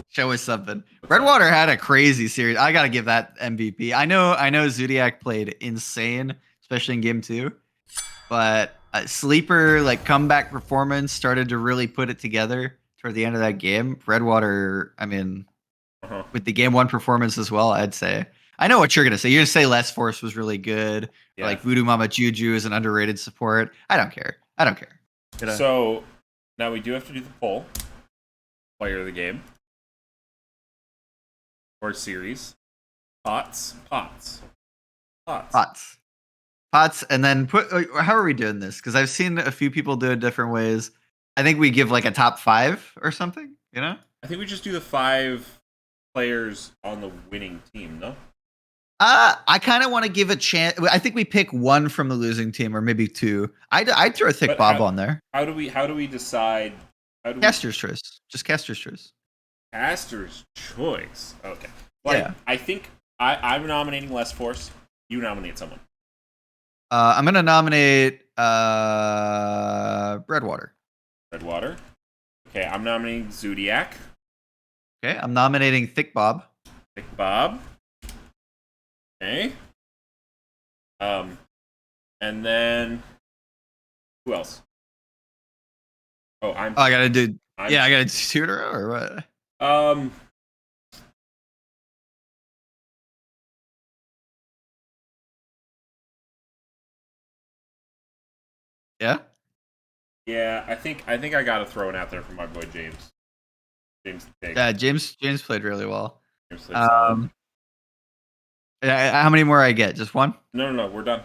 Show us something. Breadwater had a crazy series. I gotta give that MVP. I know Zodiac played insane, especially in game 2. But Sleeper, like, comeback performance started to really put it together toward the end of that game. Breadwater, I mean, with the game 1 performance as well, I'd say. I know what you're gonna say. You're gonna say Less Force was really good. Yeah. Like Voodoo Mama Juju is an underrated support. I don't care. So now we do have to do the poll. Player of the game. Or series. Pots, and then put. How are we doing this? Because I've seen a few people do it different ways. I think we give like a top 5 or something. You know. I think we just do the 5 players on the winning team. No. I kind of want to give a chance. I think we pick 1 from the losing team, or maybe 2. I'd throw Thick But Bob on there. How do we decide? Caster's choice. Just Caster's choice. Caster's choice. Okay. Well, Yeah. I think I'm nominating Less Force. You nominate someone. I'm gonna nominate Redwater. Redwater. Okay, I'm nominating Zodiac. Okay, I'm nominating Thick Bob. Thick Bob. Okay. And then who else? Oh, I gotta do. I gotta do 2 in a row or what? Yeah. Yeah, I think I gotta throw it out there for my boy James. James the Pig. Yeah, James played really well. James played solid. How many more I get? Just 1? No, we're done.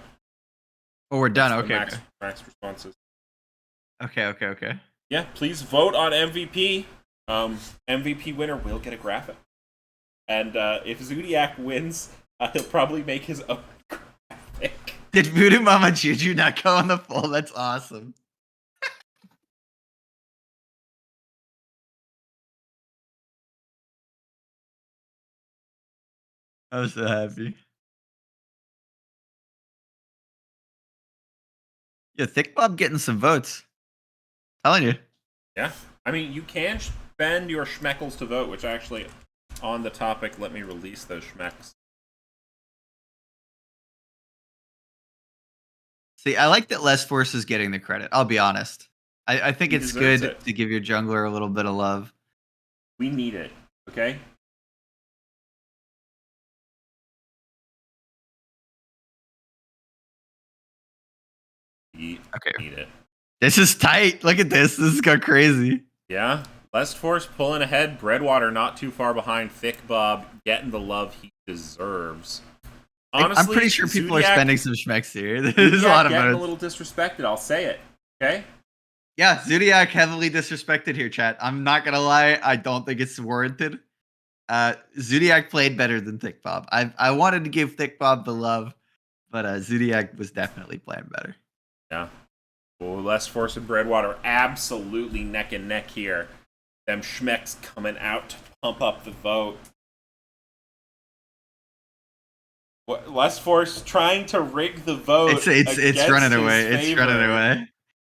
Oh, we're done. That's the Okay. max responses. Okay. Yeah, please vote on MVP. MVP winner will get a graphic. And if Zodiac wins, he'll probably make his own graphic. Did Voodoo Mama Juju not go on the poll? That's awesome. I was so happy. Yeah, Thick Bob getting some votes. Telling you. Yeah. I mean, you can spend your schmeckles to vote, which actually, on the topic, let me release those schmecks. See, I like that Less Force is getting the credit. I'll be honest. I think it's good to give your jungler a little bit of love. We need it, okay? Okay. Need it. This is tight. Look at this. This is going crazy. Yeah. Less Force pulling ahead. Breadwater not too far behind. Thick Bob getting the love he deserves. Honestly, I'm pretty sure people are spending some schmecks here. There's a Zodiac lot of getting votes. a little disrespected. I'll say it. Okay. Yeah, Zodiac heavily disrespected here, chat. I'm not gonna lie. I don't think it's warranted. Zodiac played better than Thick Bob. I wanted to give Thick Bob the love, but Zodiac was definitely playing better. Yeah. Well, Less Force and Breadwater absolutely neck and neck here. Them schmecks coming out to pump up the vote. Less Force trying to rig the vote. It's running away. It's running away.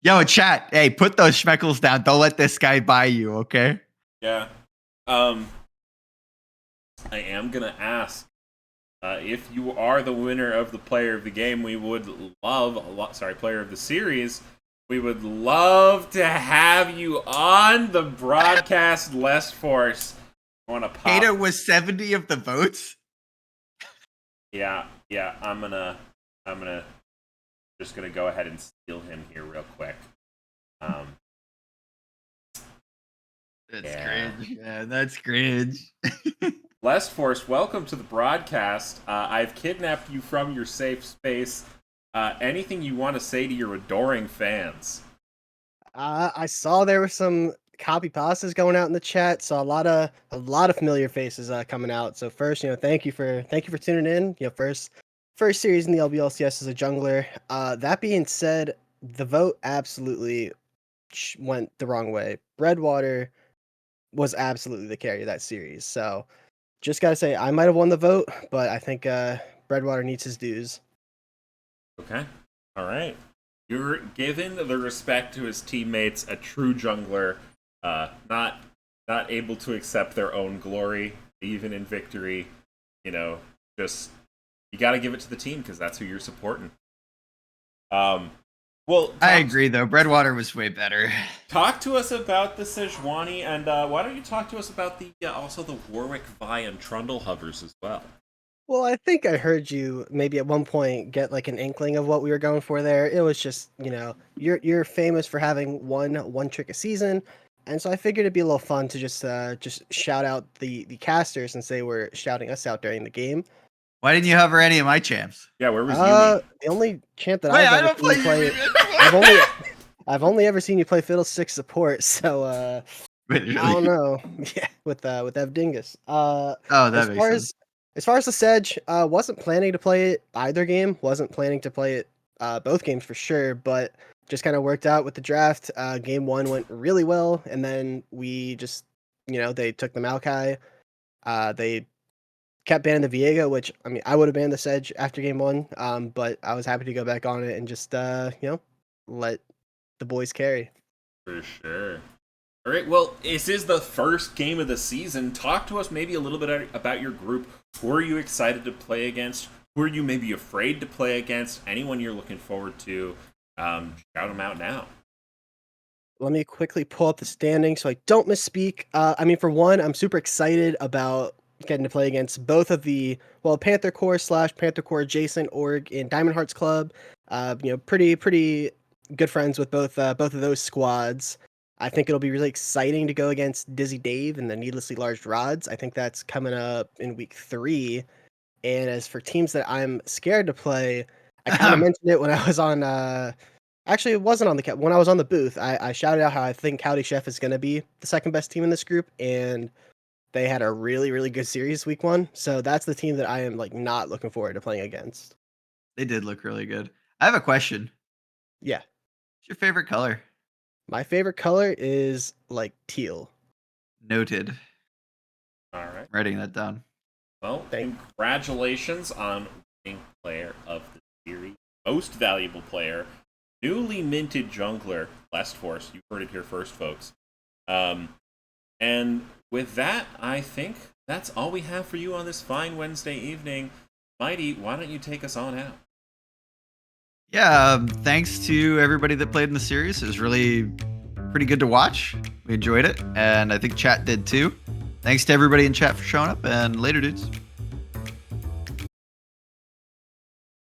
Yo, chat. Hey, put those schmeckles down. Don't let this guy buy you, okay? Yeah. I am gonna ask if you are the winner of the player of the game. We would love player of the series. We would love to have you on the broadcast. Less Force. Want to pop? Kato was 70 of the votes. Yeah. I'm gonna just gonna go ahead and steal him here real quick. That's cringe, man. That's cringe. Less Force, welcome to the broadcast. I've kidnapped you from your safe space. Anything you want to say to your adoring fans? I saw there were some copy pastas going out in the chat. Saw a lot of familiar faces coming out. So first, thank you for tuning in. First series in the LBLCS as a jungler. That being said, the vote absolutely went the wrong way. Breadwater was absolutely the carry of that series. So just gotta say, I might have won the vote, but I think Breadwater needs his dues. Okay. All right. You're giving the respect to his teammates, a true jungler, not able to accept their own glory, even in victory. Just you got to give it to the team because that's who you're supporting. Well, I agree though. Breadwater was way better. Talk to us about the Sejuani, and why don't you talk to us about the also the Warwick, Vi, and Trundle hovers as well. Well, I think I heard you maybe at one point get like an inkling of what we were going for there. It was just, you're famous for having one trick a season, and so I figured it'd be a little fun to just shout out the casters since they were shouting us out during the game. Why didn't you hover any of my champs? Yeah, where was Yumi? The only champ that Wait, I've I ever don't play seen play, Yumi. I've only ever seen you play Fiddlestick support, so Wait, I really? don't know. Yeah, with Evdingus. Oh, As that makes far sense. as far as the Sedge, wasn't planning to play it either game. Wasn't planning to play it both games for sure, but just kind of worked out with the draft. Game one went really well, and then we just, they took the Maokai. They kept banning the Viego, which I mean, I would have banned the Sedge after game one, but I was happy to go back on it and just let the boys carry. For sure. All right, well, this is the first game of the season. Talk to us maybe a little bit about your group. Who are you excited to play against? Who are you maybe afraid to play against? Anyone you're looking forward to? Shout them out now. Let me quickly pull up the standings so I don't misspeak. I mean, for one, I'm super excited about getting to play against both of the Panther Corps / Panther Corps adjacent org in Diamond Hearts Club. Pretty good friends with both of those squads. I think it'll be really exciting to go against Dizzy Dave and the Needlessly Large Rods. I think that's coming up in week 3. And as for teams that I'm scared to play, I kind of mentioned it when I was on. Actually, it wasn't on the when I was on the booth. I shouted out how I think Howdy Chef is going to be the second best team in this group, and they had a really, really good series week 1. So that's the team that I am like not looking forward to playing against. They did look really good. I have a question. Yeah. What's your favorite color? My favorite color is like teal. Noted. All right. Writing that down. Well, congratulations on winning player of the series. Most valuable player. Newly minted jungler, Blessed Force. You heard it here first, folks. And with that, I think that's all we have for you on this fine Wednesday evening. Mighty, why don't you take us on out? Yeah, thanks to everybody that played in the series. It was really pretty good to watch. We enjoyed it, and I think chat did too. Thanks to everybody in chat for showing up, and later, dudes.